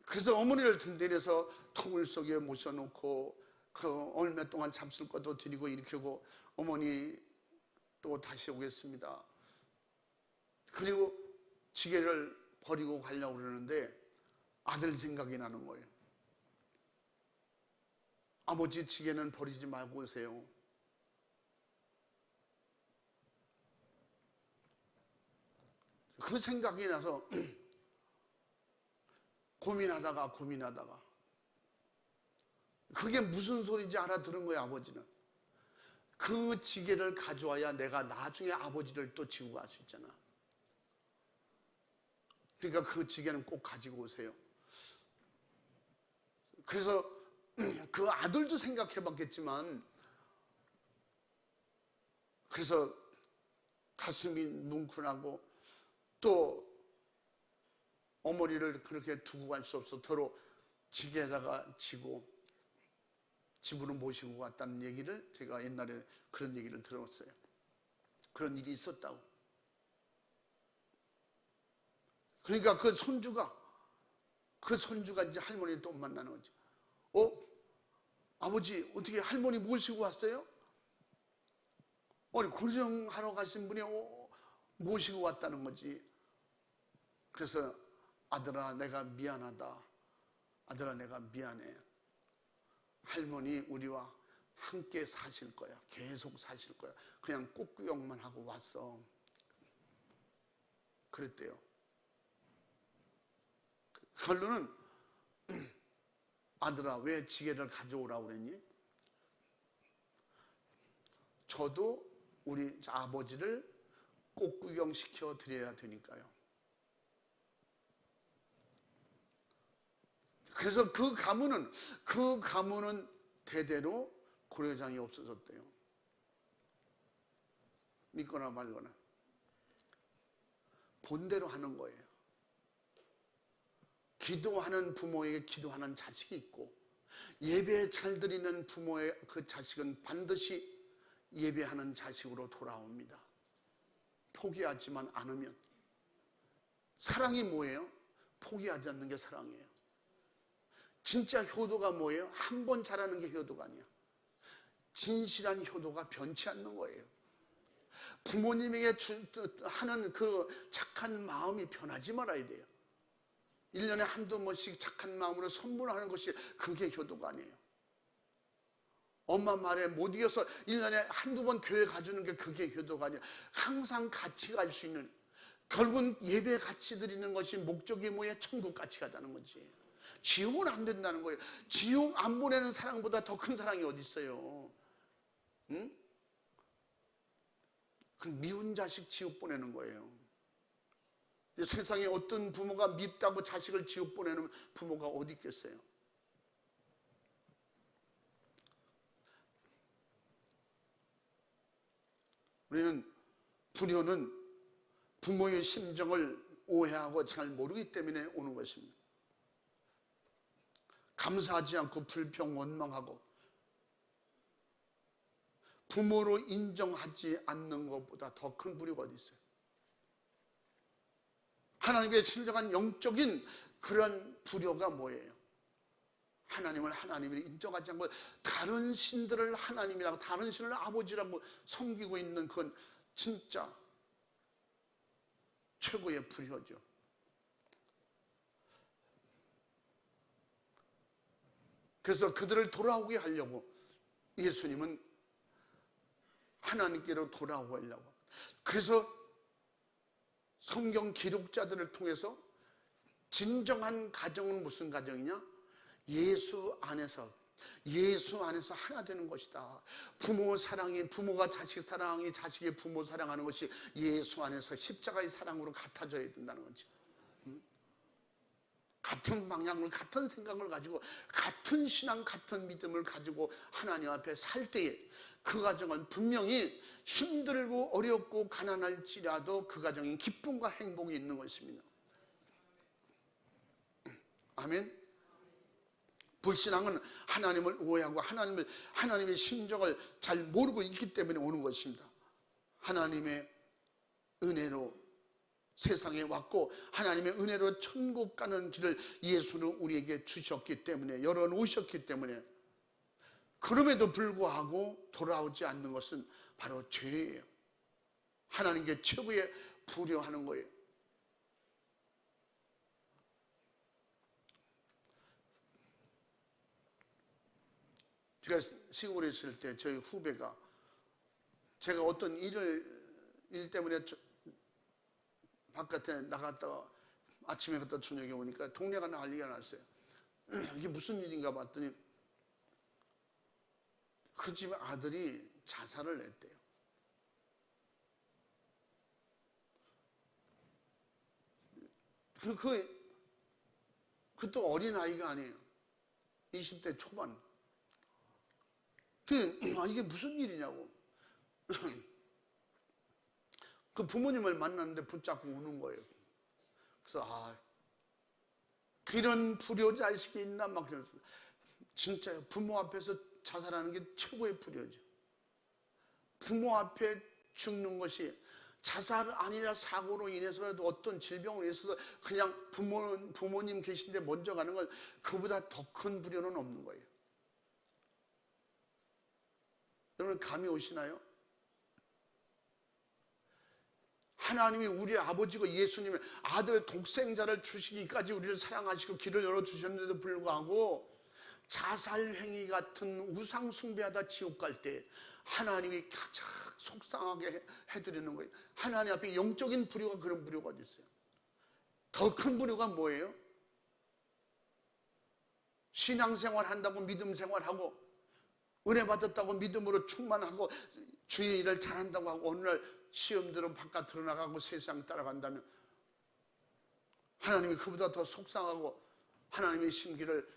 그래서 어머니를 들내려서 통을 속에 모셔놓고 그 얼마 동안 잡술 것도 드리고 이렇게 하고 어머니 또 다시 오겠습니다. 그리고 지게를 버리고 가려고 그러는데 아들 생각이 나는 거예요. 아버지 지게는 버리지 말고 오세요. 그 생각이 나서 고민하다가 그게 무슨 소리인지 알아들은 거예요. 아버지는 그 지게를 가져와야 내가 나중에 아버지를 또 지고 갈 수 있잖아. 그러니까 그 지게는 꼭 가지고 오세요. 그래서 그 아들도 생각해 봤겠지만 그래서 가슴이 뭉클하고 또 어머니를 그렇게 두고 갈 수 없어 서로 지게에다가 지고 집으로 모시고 갔다는 얘기를 제가 옛날에 그런 얘기를 들었어요. 그런 일이 있었다고. 그러니까 그 손주가 이제 할머니를 또 만나는 거죠. 아버지 어떻게 할머니 모시고 왔어요? 아니 고령하러 가신 분이 모시고 왔다는 거지. 그래서 아들아 내가 미안하다. 아들아 내가 미안해. 할머니 우리와 함께 사실 거야. 계속 사실 거야. 그냥 꽃구경만 하고 왔어. 그랬대요. 결론은 아들아 왜 지게를 가져오라고 그랬니? 저도 우리 아버지를 꽃구경 시켜 드려야 되니까요. 그래서 그 가문은 대대로 고려장이 없어졌대요. 믿거나 말거나 본대로 하는 거예요. 기도하는 부모에게 기도하는 자식이 있고 예배 잘 드리는 부모의 그 자식은 반드시 예배하는 자식으로 돌아옵니다. 포기하지만 않으면. 사랑이 뭐예요? 포기하지 않는 게 사랑이에요. 진짜 효도가 뭐예요? 한 번 잘하는 게 효도가 아니야. 진실한 효도가 변치 않는 거예요. 부모님에게 하는 그 착한 마음이 변하지 말아야 돼요. 1년에 한두 번씩 착한 마음으로 선물하는 것이 그게 효도가 아니에요. 엄마 말에 못 이겨서 1년에 한두 번 교회 가주는 게 그게 효도가 아니에요. 항상 같이 갈 수 있는, 결국은 예배 같이 드리는 것이 목적이 뭐예요? 천국 같이 가자는 거지. 지옥은 안 된다는 거예요. 지옥 안 보내는 사랑보다 더 큰 사랑이 어디 있어요? 응? 그 미운 자식 지옥 보내는 거예요. 세상에 어떤 부모가 밉다고 자식을 지옥 보내는 부모가 어디 있겠어요? 우리는 불효는 부모의 심정을 오해하고 잘 모르기 때문에 오는 것입니다. 감사하지 않고 불평 원망하고 부모로 인정하지 않는 것보다 더 큰 불효가 어디 있어요? 하나님의 진정한 영적인 그런 불효가 뭐예요? 하나님을 하나님을 인정하지 않고 다른 신들을 하나님이라고 다른 신을 아버지라고 섬기고 있는 그건 진짜 최고의 불효죠. 그래서 그들을 돌아오게 하려고 예수님은 하나님께로 돌아오게 하려고. 그래서 성경 기록자들을 통해서 진정한 가정은 무슨 가정이냐? 예수 안에서 하나 되는 것이다. 부모 사랑이, 부모가 자식 사랑이, 자식이 부모 사랑하는 것이 예수 안에서 십자가의 사랑으로 같아져야 된다는 거지. 같은 방향을, 같은 생각을 가지고 같은 신앙, 같은 믿음을 가지고 하나님 앞에 살 때에 그 가정은 분명히 힘들고 어렵고 가난할지라도 그 가정에 기쁨과 행복이 있는 것입니다. 아멘. 불신앙은 하나님을 오해하고 하나님의 심정을 잘 모르고 있기 때문에 오는 것입니다. 하나님의 은혜로 세상에 왔고 하나님의 은혜로 천국 가는 길을 예수는 우리에게 주셨기 때문에, 열어놓으셨기 때문에, 그럼에도 불구하고 돌아오지 않는 것은 바로 죄예요. 하나님께 최고의 불효하는 거예요. 제가 시골에 있을 때 저희 후배가, 제가 어떤 일 때문에 바깥에 나갔다가 아침에 갔다 저녁에 오니까 동네가 난리가 났어요. 이게 무슨 일인가 봤더니 그 집 아들이 자살을 했대요. 그것도 어린 아이가 아니에요. 20대 초반. 이게 무슨 일이냐고. 그 부모님을 만났는데 붙잡고 우는 거예요. 그래서 그런 불효 자식이 있나 막 그랬어요. 진짜요. 부모 앞에서 자살하는 게 최고의 불효죠. 부모 앞에 죽는 것이 자살 아니라 사고로 인해서라도 어떤 질병으로 인해서 그냥 부모님 계신데 먼저 가는 건 그보다 더 큰 불효는 없는 거예요. 여러분 감이 오시나요? 하나님이 우리 아버지고 예수님의 아들 독생자를 주시기까지 우리를 사랑하시고 길을 열어주셨는데도 불구하고 자살 행위 같은 우상 숭배하다 지옥 갈 때 하나님이 가장 속상하게 해드리는 거예요. 하나님 앞에 영적인 불효가 그런 불효가 어디 있어요? 더 큰 불효가 뭐예요? 신앙생활 한다고 믿음 생활하고 은혜 받았다고 믿음으로 충만하고 주의 일을 잘한다고 하고 어느 날 시험들은 바깥으로 나가고 세상 따라간다면 하나님이 그보다 더 속상하고 하나님의 심기를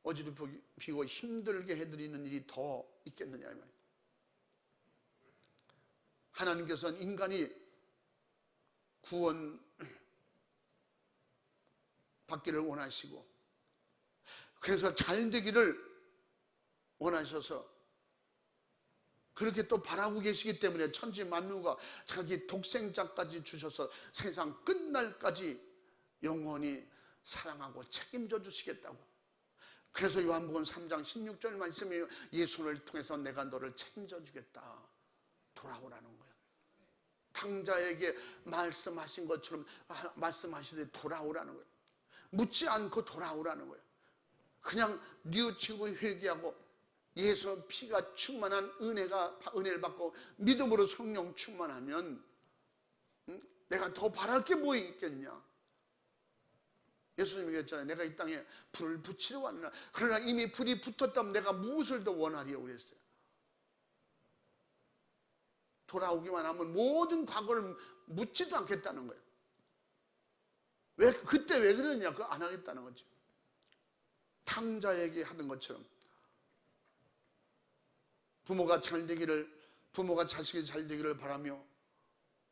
어지럽히고 힘들게 해드리는 일이 더 있겠느냐 이 말이에요. 하나님께서는 인간이 구원 받기를 원하시고 그래서 잘 되기를 원하셔서 그렇게 또 바라고 계시기 때문에 천지 만물과 자기 독생자까지 주셔서 세상 끝날까지 영원히 사랑하고 책임져 주시겠다고. 그래서 요한복음 3장 16절 말씀이에요. 예수를 통해서 내가 너를 책임져 주겠다. 돌아오라는 거예요. 탕자에게 말씀하신 것처럼 말씀하시되 돌아오라는 거예요. 묻지 않고 돌아오라는 거예요. 그냥 뉘우치고 회개하고 예수 피가 충만한 은혜를 받고 믿음으로 성령 충만하면 내가 더 바랄 게 뭐 있겠냐. 예수님이 그랬잖아요. 내가 이 땅에 불을 붙이러 왔나. 그러나 이미 불이 붙었다면 내가 무엇을 더 원하리요 그랬어요. 돌아오기만 하면 모든 과거를 묻지도 않겠다는 거예요. 그때 왜 그러냐. 그거 안 하겠다는 거죠. 탕자에게 하는 것처럼 부모가 자식이 잘 되기를 바라며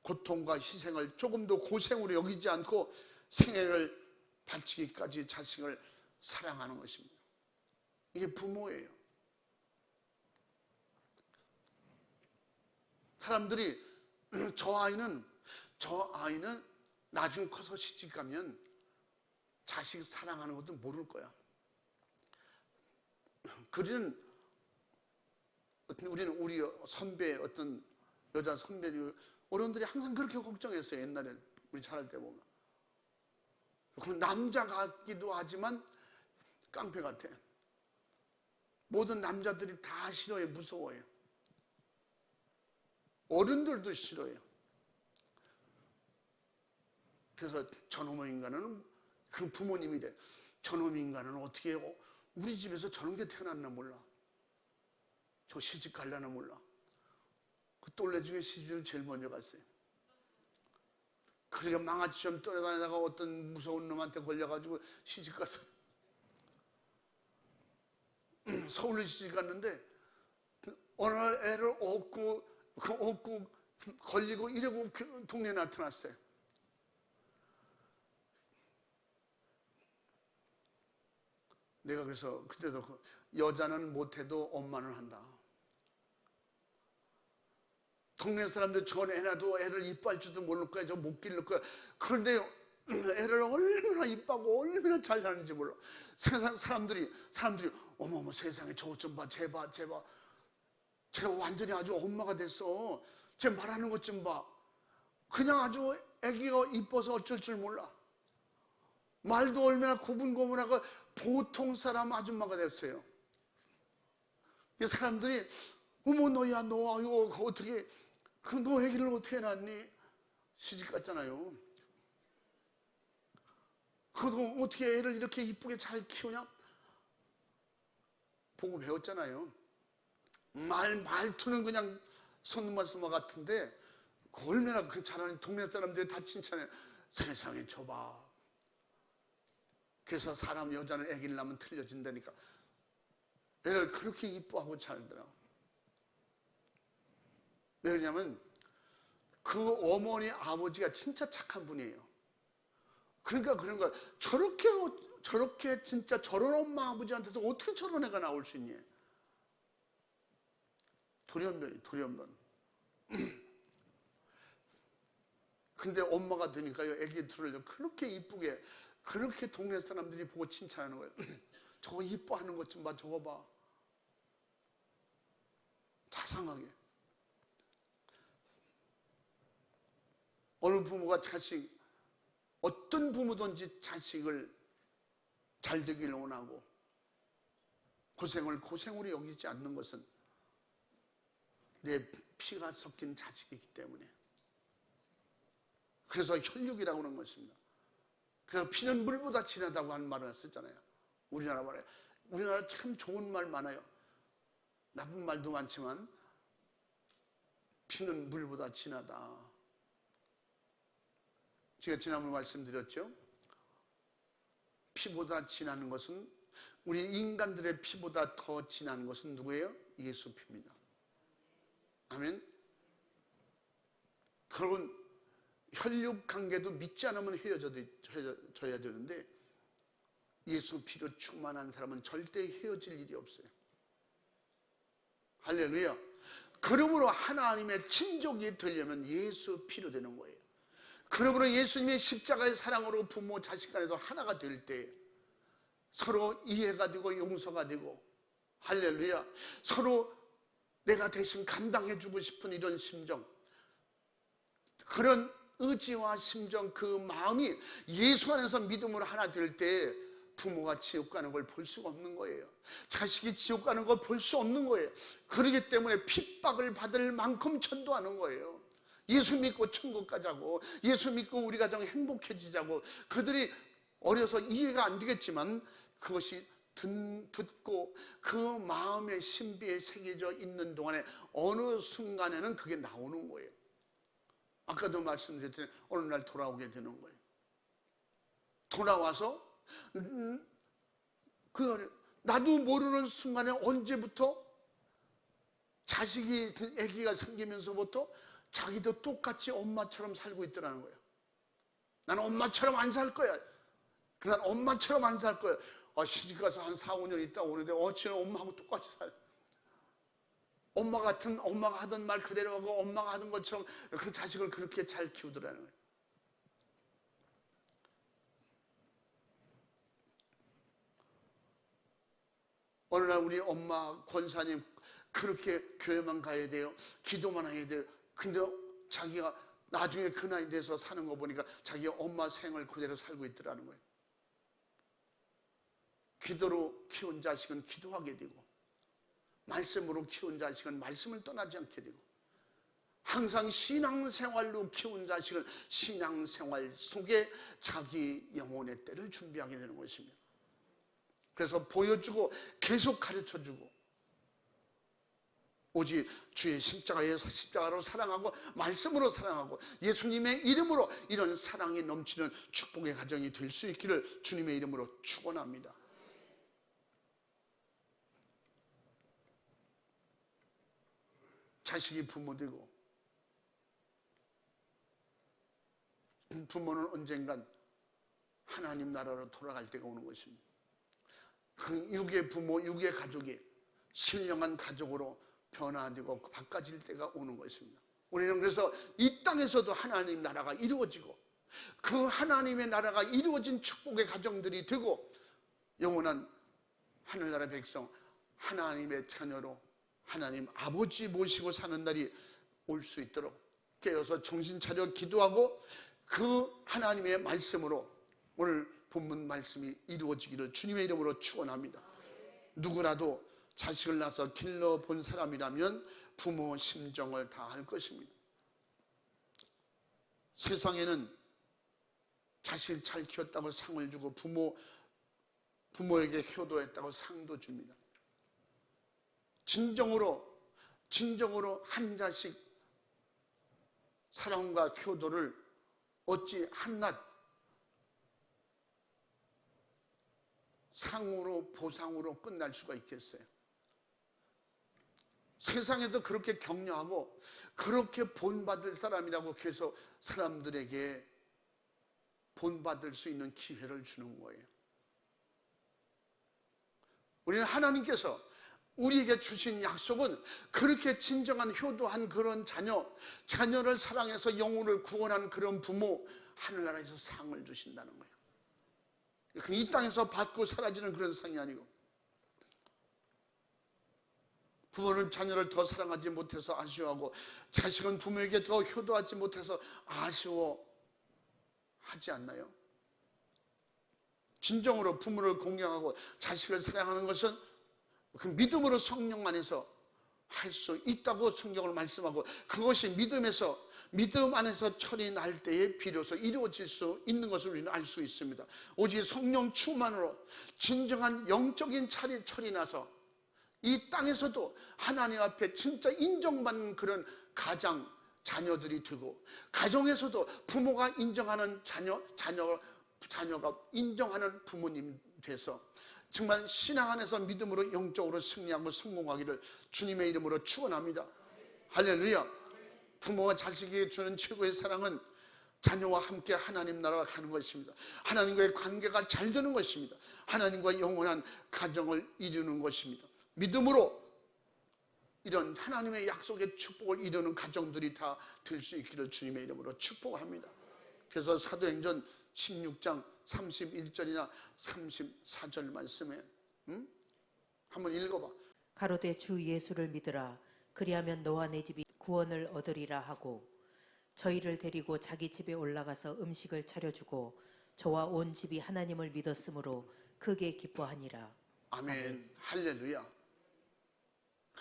고통과 희생을 조금도 고생으로 여기지 않고 생애를 바치기까지 자식을 사랑하는 것입니다. 이게 부모예요. 사람들이 저 아이는 나중에 커서 시집가면 자식 사랑하는 것도 모를 거야. 우리는 우리 선배 어떤 여자 선배들 어른들이 항상 그렇게 걱정했어요. 옛날에 우리 자랄 때 보면. 그럼 남자 같기도 하지만 깡패 같아. 모든 남자들이 다 싫어해. 무서워해요. 어른들도 싫어해요. 그래서 저놈의 인간은 그 부모님이래. 저놈의 인간은 어떻게 해요? 우리 집에서 저런 게 태어났나 몰라. 저 시집 갈려나 몰라. 그 똘레 중에 시집을 제일 먼저 갔어요. 그러니까 망아지처럼 떠나다니다가 어떤 무서운 놈한테 걸려가지고 시집 가서 서울로 시집 갔는데 어느 날 애를 업고 걸리고 이러고 그 동네에 나타났어요. 내가 그래서 그때도 여자는 못해도 엄마는 한다. 동네 사람들 저건 애 놔도 애를 이뻐할 줄도 모를 거야. 저 못 기를 거야. 그런데 애를 얼마나 이뻐하고 얼마나 잘 사는지 몰라. 세상 사람들이 어머머 세상에 저것 좀 봐. 쟤 봐. 쟤가 완전히 아주 엄마가 됐어. 쟤 말하는 것 좀 봐. 그냥 아주 애기가 이뻐서 어쩔 줄 몰라. 말도 얼마나 고분고분하고 보통 사람 아줌마가 됐어요. 이 사람들이 어머 너야 너 이거 어떻게 너 애기를 어떻게 낳니? 시집 갔잖아요. 그거 어떻게 애를 이렇게 이쁘게 잘 키우냐? 보고 배웠잖아요. 말투는 그냥 손맛수마 같은데 얼마나 그 잘하는 동네 사람들이 다 칭찬해요. 세상에 좁아. 그래서 사람 여자는 애기를 낳으면 틀려진다니까. 애를 그렇게 이뻐하고 잘더라. 왜냐면 그 어머니 아버지가 진짜 착한 분이에요. 그러니까 그런 거야. 저렇게 진짜 저런 엄마 아버지한테서 어떻게 저런 애가 나올 수 있니? 돌연변. 근데 엄마가 되니까요, 애기 둘을 그렇게 이쁘게, 그렇게 동네 사람들이 보고 칭찬하는 거예요. 저거 이뻐하는 것 좀 봐, 저거 봐. 자상하게. 어느 부모가 어떤 부모든지 자식을 잘 되기를 원하고 고생을 고생으로 여기지 않는 것은 내 피가 섞인 자식이기 때문에. 그래서 혈육이라고 하는 것입니다. 그래서 피는 물보다 진하다고 하는 말을 쓰잖아요. 우리나라 말에. 우리나라 참 좋은 말 많아요. 나쁜 말도 많지만 피는 물보다 진하다. 제가 지난번에 말씀드렸죠. 피보다 진한 것은, 우리 인간들의 피보다 더 진한 것은 누구예요? 예수 피입니다. 아멘. 그러면 혈육 관계도 믿지 않으면 헤어져야 되는데 예수 피로 충만한 사람은 절대 헤어질 일이 없어요. 할렐루야. 그러므로 하나님의 친족이 되려면 예수 피로 되는 거예요. 그러므로 예수님의 십자가의 사랑으로 부모 자식 간에도 하나가 될 때 서로 이해가 되고 용서가 되고, 할렐루야, 서로 내가 대신 감당해주고 싶은 이런 심정, 그런 의지와 심정, 그 마음이 예수 안에서 믿음으로 하나 될 때 부모가 지옥 가는 걸 볼 수가 없는 거예요. 자식이 지옥 가는 걸 볼 수 없는 거예요. 그렇기 때문에 핍박을 받을 만큼 전도하는 거예요. 예수 믿고 천국 가자고, 예수 믿고 우리 가정 행복해지자고. 그들이 어려서 이해가 안 되겠지만 그것이 듣고 그 마음의 신비에 새겨져 있는 동안에 어느 순간에는 그게 나오는 거예요. 아까도 말씀드렸더니 어느 날 돌아오게 되는 거예요. 돌아와서 나도 모르는 순간에 언제부터 아기가 생기면서부터 자기도 똑같이 엄마처럼 살고 있더라는 거예요. 나는 엄마처럼 안 살 거야. 난 엄마처럼 안 살 거야. 시집가서 한 4, 5년 있다 오는데 쟤는 엄마하고 똑같이 살. 엄마가 하던 말 그대로 하고 엄마가 하던 것처럼 그 자식을 그렇게 잘 키우더라는 거예요. 어느 날 우리 엄마 권사님 그렇게 교회만 가야 돼요. 기도만 해야 돼요. 근데 자기가 나중에 그 나이 돼서 사는 거 보니까 자기 엄마 생을 그대로 살고 있더라는 거예요. 기도로 키운 자식은 기도하게 되고, 말씀으로 키운 자식은 말씀을 떠나지 않게 되고, 항상 신앙생활로 키운 자식은 신앙생활 속에 자기 영혼의 때를 준비하게 되는 것입니다. 그래서 보여주고 계속 가르쳐주고, 오직 주의 십자가로 사랑하고 말씀으로 사랑하고 예수님의 이름으로 이런 사랑이 넘치는 축복의 가정이 될 수 있기를 주님의 이름으로 축원합니다. 자식이 부모 되고, 부모는 언젠간 하나님 나라로 돌아갈 때가 오는 것입니다. 그 육의 부모, 육의 가족이 신령한 가족으로 변화되고 바꿔질 때가 오는 것입니다. 우리는 그래서 이 땅에서도 하나님 나라가 이루어지고 그 하나님의 나라가 이루어진 축복의 가정들이 되고 영원한 하늘나라 백성, 하나님의 자녀로 하나님 아버지 모시고 사는 날이 올 수 있도록 깨어서 정신 차려 기도하고 그 하나님의 말씀으로 오늘 본문 말씀이 이루어지기를 주님의 이름으로 축원합니다. 누구라도 자식을 낳아서 길러본 사람이라면 부모 심정을 다 알 것입니다. 세상에는 자식 잘 키웠다고 상을 주고 부모에게 효도했다고 상도 줍니다. 진정으로 한 자식 사랑과 효도를 어찌 한낱 상으로 보상으로 끝날 수가 있겠어요? 세상에서 그렇게 격려하고 그렇게 본받을 사람이라고 해서 사람들에게 본받을 수 있는 기회를 주는 거예요. 우리는 하나님께서 우리에게 주신 약속은 그렇게 진정한 효도한 그런 자녀를 사랑해서 영혼을 구원한 그런 부모, 하늘나라에서 상을 주신다는 거예요. 이 땅에서 받고 사라지는 그런 상이 아니고, 부모는 자녀를 더 사랑하지 못해서 아쉬워하고 자식은 부모에게 더 효도하지 못해서 아쉬워하지 않나요? 진정으로 부모를 공경하고 자식을 사랑하는 것은 그 믿음으로 성령 안에서 할 수 있다고 성경을 말씀하고, 그것이 믿음 안에서 철이 날 때에 비로소 이루어질 수 있는 것을 우리는 알 수 있습니다. 오직 성령 충만으로 진정한 영적인 철이 나서 이 땅에서도 하나님 앞에 진짜 인정받는 그런 가장 자녀들이 되고, 가정에서도 부모가 인정하는 자녀가 인정하는 부모님 돼서 정말 신앙 안에서 믿음으로 영적으로 승리하고 성공하기를 주님의 이름으로 축원합니다. 할렐루야. 부모와 자식에게 주는 최고의 사랑은 자녀와 함께 하나님 나라가 가는 것입니다. 하나님과의 관계가 잘 되는 것입니다. 하나님과 영원한 가정을 이루는 것입니다. 믿음으로 이런 하나님의 약속의 축복을 이루는 가정들이 다 될 수 있기를 주님의 이름으로 축복합니다. 그래서 사도행전 16장 31절이나 34절 말씀에 한번 읽어봐. 가로되 주 예수를 믿으라. 그리하면 너와 내 집이 구원을 얻으리라 하고 저희를 데리고 자기 집에 올라가서 음식을 차려주고 저와 온 집이 하나님을 믿었으므로 크게 기뻐하니라. 아멘. 할렐루야.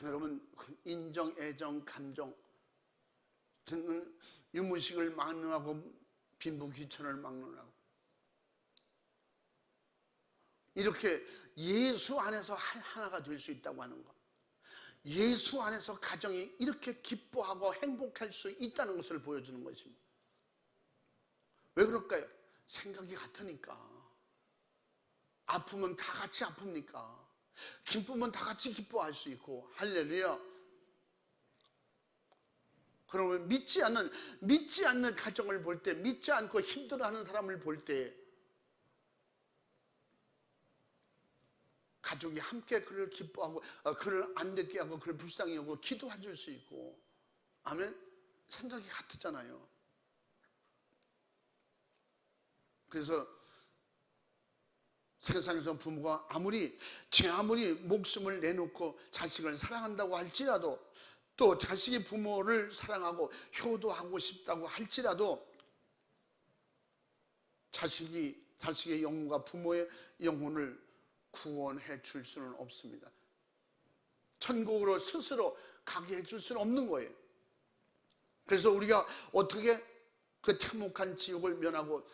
여러분, 인정, 애정, 감정, 유무식을 막론하고 빈부귀천을 막론하고 이렇게 예수 안에서 하나가 될 수 있다고 하는 것, 예수 안에서 가정이 이렇게 기뻐하고 행복할 수 있다는 것을 보여주는 것입니다. 왜 그럴까요? 생각이 같으니까. 아프면 다 같이 아픕니까? 기쁘면 다 같이 기뻐할 수 있고. 할렐루야. 그러면 믿지 않는 가정을 볼 때, 믿지 않고 힘들어하는 사람을 볼 때 가족이 함께 그를 기뻐하고 그를 안 듣게 하고 그를 불쌍히 여기고 기도해 줄 수 있고. 아멘. 생각이 같잖아요. 그래서 세상에서 부모가 아무리 목숨을 내놓고 자식을 사랑한다고 할지라도, 또 자식이 부모를 사랑하고 효도하고 싶다고 할지라도 자식의 영혼과 부모의 영혼을 구원해 줄 수는 없습니다. 천국으로 스스로 가게 해 줄 수는 없는 거예요. 그래서 우리가 어떻게 그 참혹한 지옥을 면하고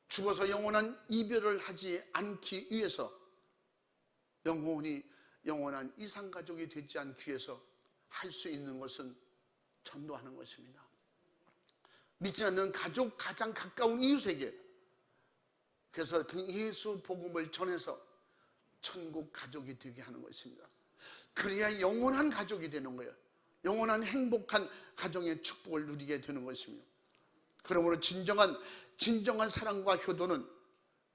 죽어서 영원한 이별을 하지 않기 위해서, 영원한 이상가족이 되지 않기 위해서 할 수 있는 것은 전도하는 것입니다. 믿지 않는 가족, 가장 가까운 이웃에게, 그래서 그 예수 복음을 전해서 천국 가족이 되게 하는 것입니다. 그래야 영원한 가족이 되는 거예요. 영원한 행복한 가정의 축복을 누리게 되는 것입니다. 그러므로 진정한 사랑과 효도는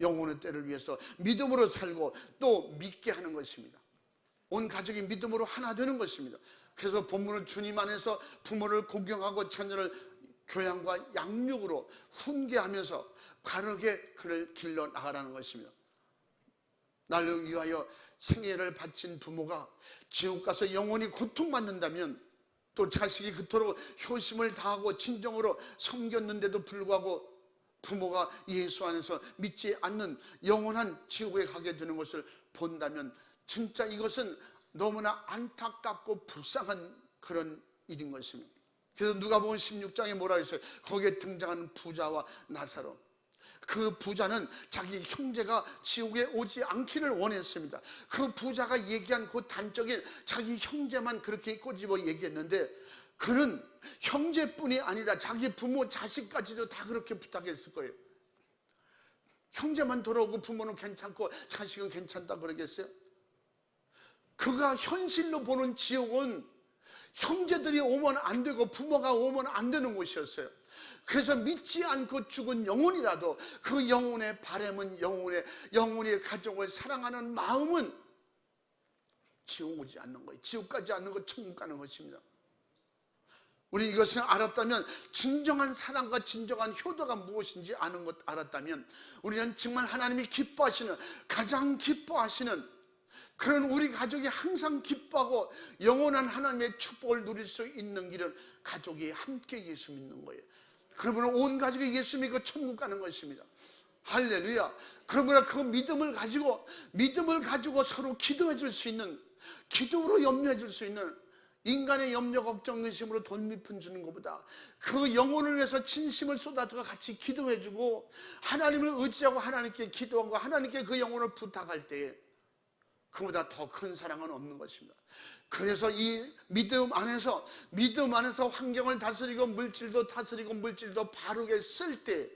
영혼의 때를 위해서 믿음으로 살고 또 믿게 하는 것입니다. 온 가족이 믿음으로 하나 되는 것입니다. 그래서 본문은 주님 안에서 부모를 공경하고 자녀를 교양과 양육으로 훈계하면서 바르게 그를 길러 나가라는 것입니다. 나를 위하여 생애를 바친 부모가 지옥 가서 영원히 고통받는다면, 또 자식이 그토록 효심을 다하고 진정으로 섬겼는데도 불구하고 부모가 예수 안에서 믿지 않는 영원한 지옥에 가게 되는 것을 본다면 진짜 이것은 너무나 안타깝고 불쌍한 그런 일인 것입니다. 그래서 누가복음 16장에 뭐라 했어요? 거기에 등장하는 부자와 나사로, 그 부자는 자기 형제가 지옥에 오지 않기를 원했습니다. 그 부자가 얘기한 그 단적인 자기 형제만 그렇게 꼬집어 얘기했는데, 그는 형제뿐이 아니라 자기 부모 자식까지도 다 그렇게 부탁했을 거예요. 형제만 돌아오고 부모는 괜찮고 자식은 괜찮다 그러겠어요? 그가 현실로 보는 지옥은 형제들이 오면 안 되고 부모가 오면 안 되는 곳이었어요. 그래서 믿지 않고 죽은 영혼이라도 그 영혼의 바람은, 영혼의 가족을 사랑하는 마음은 지옥 오지 않는 거예요. 지옥 가지 않는 것, 천국 가는 것입니다. 우리 이것을 알았다면, 진정한 사랑과 진정한 효도가 무엇인지 아는 것 알았다면, 우리는 정말 하나님이 기뻐하시는, 가장 기뻐하시는 그런 우리 가족이 항상 기뻐하고 영원한 하나님의 축복을 누릴 수 있는 길은 가족이 함께 예수 믿는 거예요. 그러면 온 가족이 예수 믿고 천국 가는 것입니다. 할렐루야. 그러면 그 믿음을 가지고 서로 기도해 줄 수 있는, 기도로 염려해 줄 수 있는, 인간의 염려, 걱정, 의심으로 돈 몇 푼 주는 것보다 그 영혼을 위해서 진심을 쏟아서 같이 기도해주고 하나님을 의지하고 하나님께 기도하고 하나님께 그 영혼을 부탁할 때에 그보다 더 큰 사랑은 없는 것입니다. 그래서 이 믿음 안에서 환경을 다스리고 물질도 다스리고 물질도 바르게 쓸 때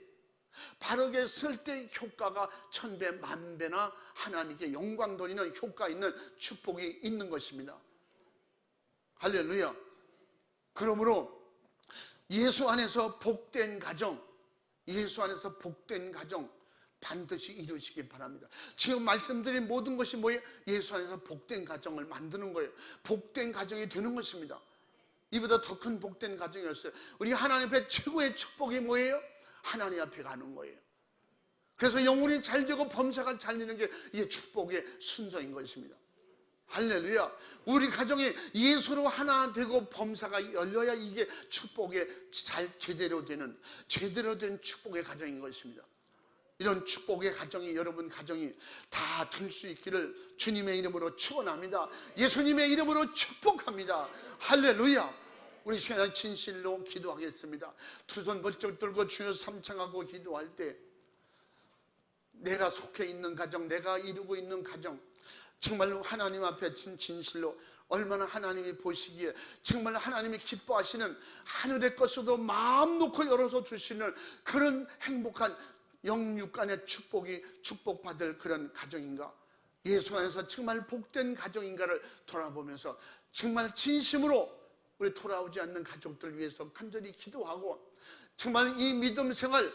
효과가 천배 만배나 하나님께 영광 돌리는 효과 있는 축복이 있는 것입니다. 할렐루야. 그러므로 예수 안에서 복된 가정 반드시 이루시기 바랍니다. 지금 말씀드린 모든 것이 뭐예요? 예수 안에서 복된 가정을 만드는 거예요. 복된 가정이 되는 것입니다. 이보다 더 큰 복된 가정이었어요. 우리 하나님 앞에 최고의 축복이 뭐예요? 하나님 앞에 가는 거예요. 그래서 영혼이 잘 되고 범사가 잘 되는 게 이게 축복의 순서인 것입니다. 할렐루야. 우리 가정이 예수로 하나 되고 범사가 열려야 이게 축복의 제대로 된 축복의 가정인 것입니다. 이런 축복의 가정이, 여러분 가정이 다 될 수 있기를 주님의 이름으로 축원합니다. 예수님의 이름으로 축복합니다. 할렐루야. 우리 시간에 진실로 기도하겠습니다. 두 손 번쩍 들고 주여 삼창하고 기도할 때, 내가 속해 있는 가정, 내가 이루고 있는 가정, 정말로 하나님 앞에 진실로 얼마나 하나님이 보시기에 정말 하나님이 기뻐하시는, 하늘의 것으로도 마음 놓고 열어서 주시는 그런 행복한 영육간의 축복받을 그런 가정인가, 예수 안에서 정말 복된 가정인가를 돌아보면서 정말 진심으로 우리 돌아오지 않는 가족들 위해서 간절히 기도하고, 정말 이 믿음 생활,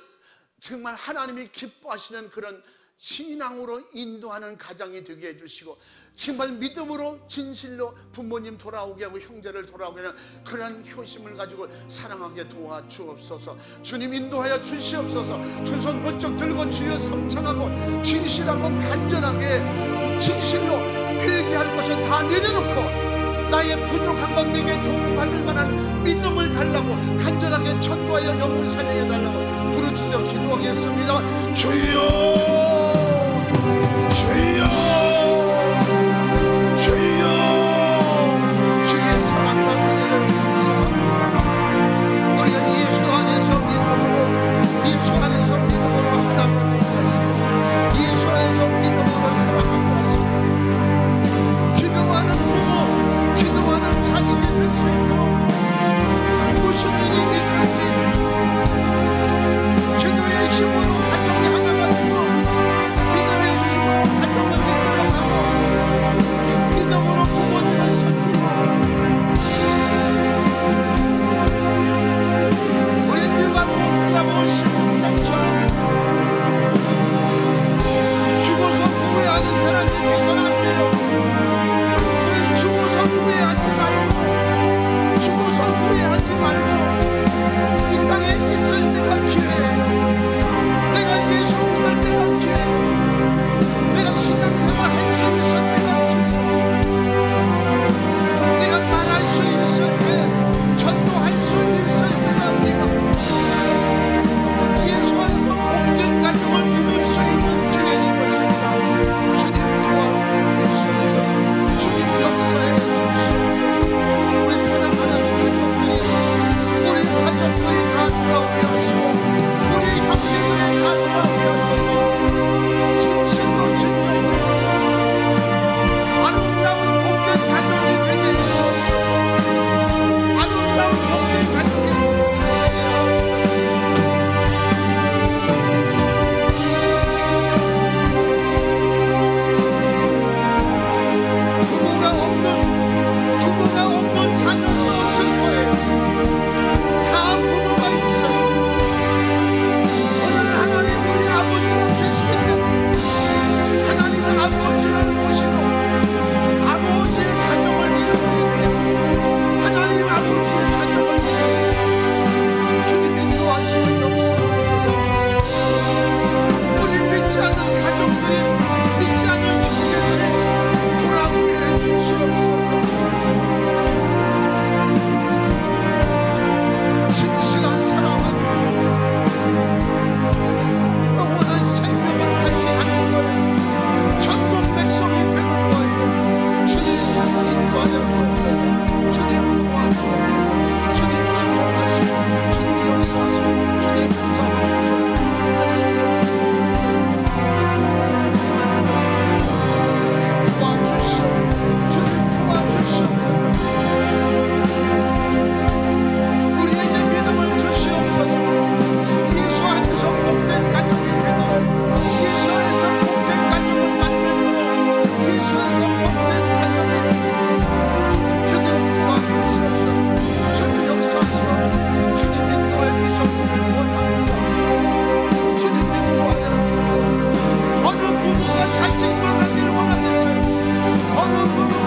정말 하나님이 기뻐하시는 그런 신앙으로 인도하는 가정이 되게 해주시고, 정말 믿음으로 진실로 부모님 돌아오게 하고 형제를 돌아오게 하는 그런 효심을 가지고 사랑하게 도와주옵소서. 주님 인도하여 주시옵소서. 두 손 번쩍 들고 주여 성창하고 진실하고 간절하게 진실로 회개할 것을 다 내려놓고 나의 부족한 것 내게 도움받을 만한 믿음을 달라고 간절하게 전도하여 영혼 살려 달라고 부르짖어 기도하겠습니다. 주여, 주여, 주여, 주의 사랑과 은혜를 감사합니다. 우리가 예수 안에서 믿음으로 하나님을 구하시고 예수 안에서 믿음으로 사랑하고 하시고, 기도하는 부모, 기도하는 자식이 될 수 있고, 무슨 일이 있든지 기도의 힘으로 가정이 하나가 되고, 믿음의 힘으로 가정을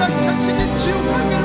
자신이 지옥 가게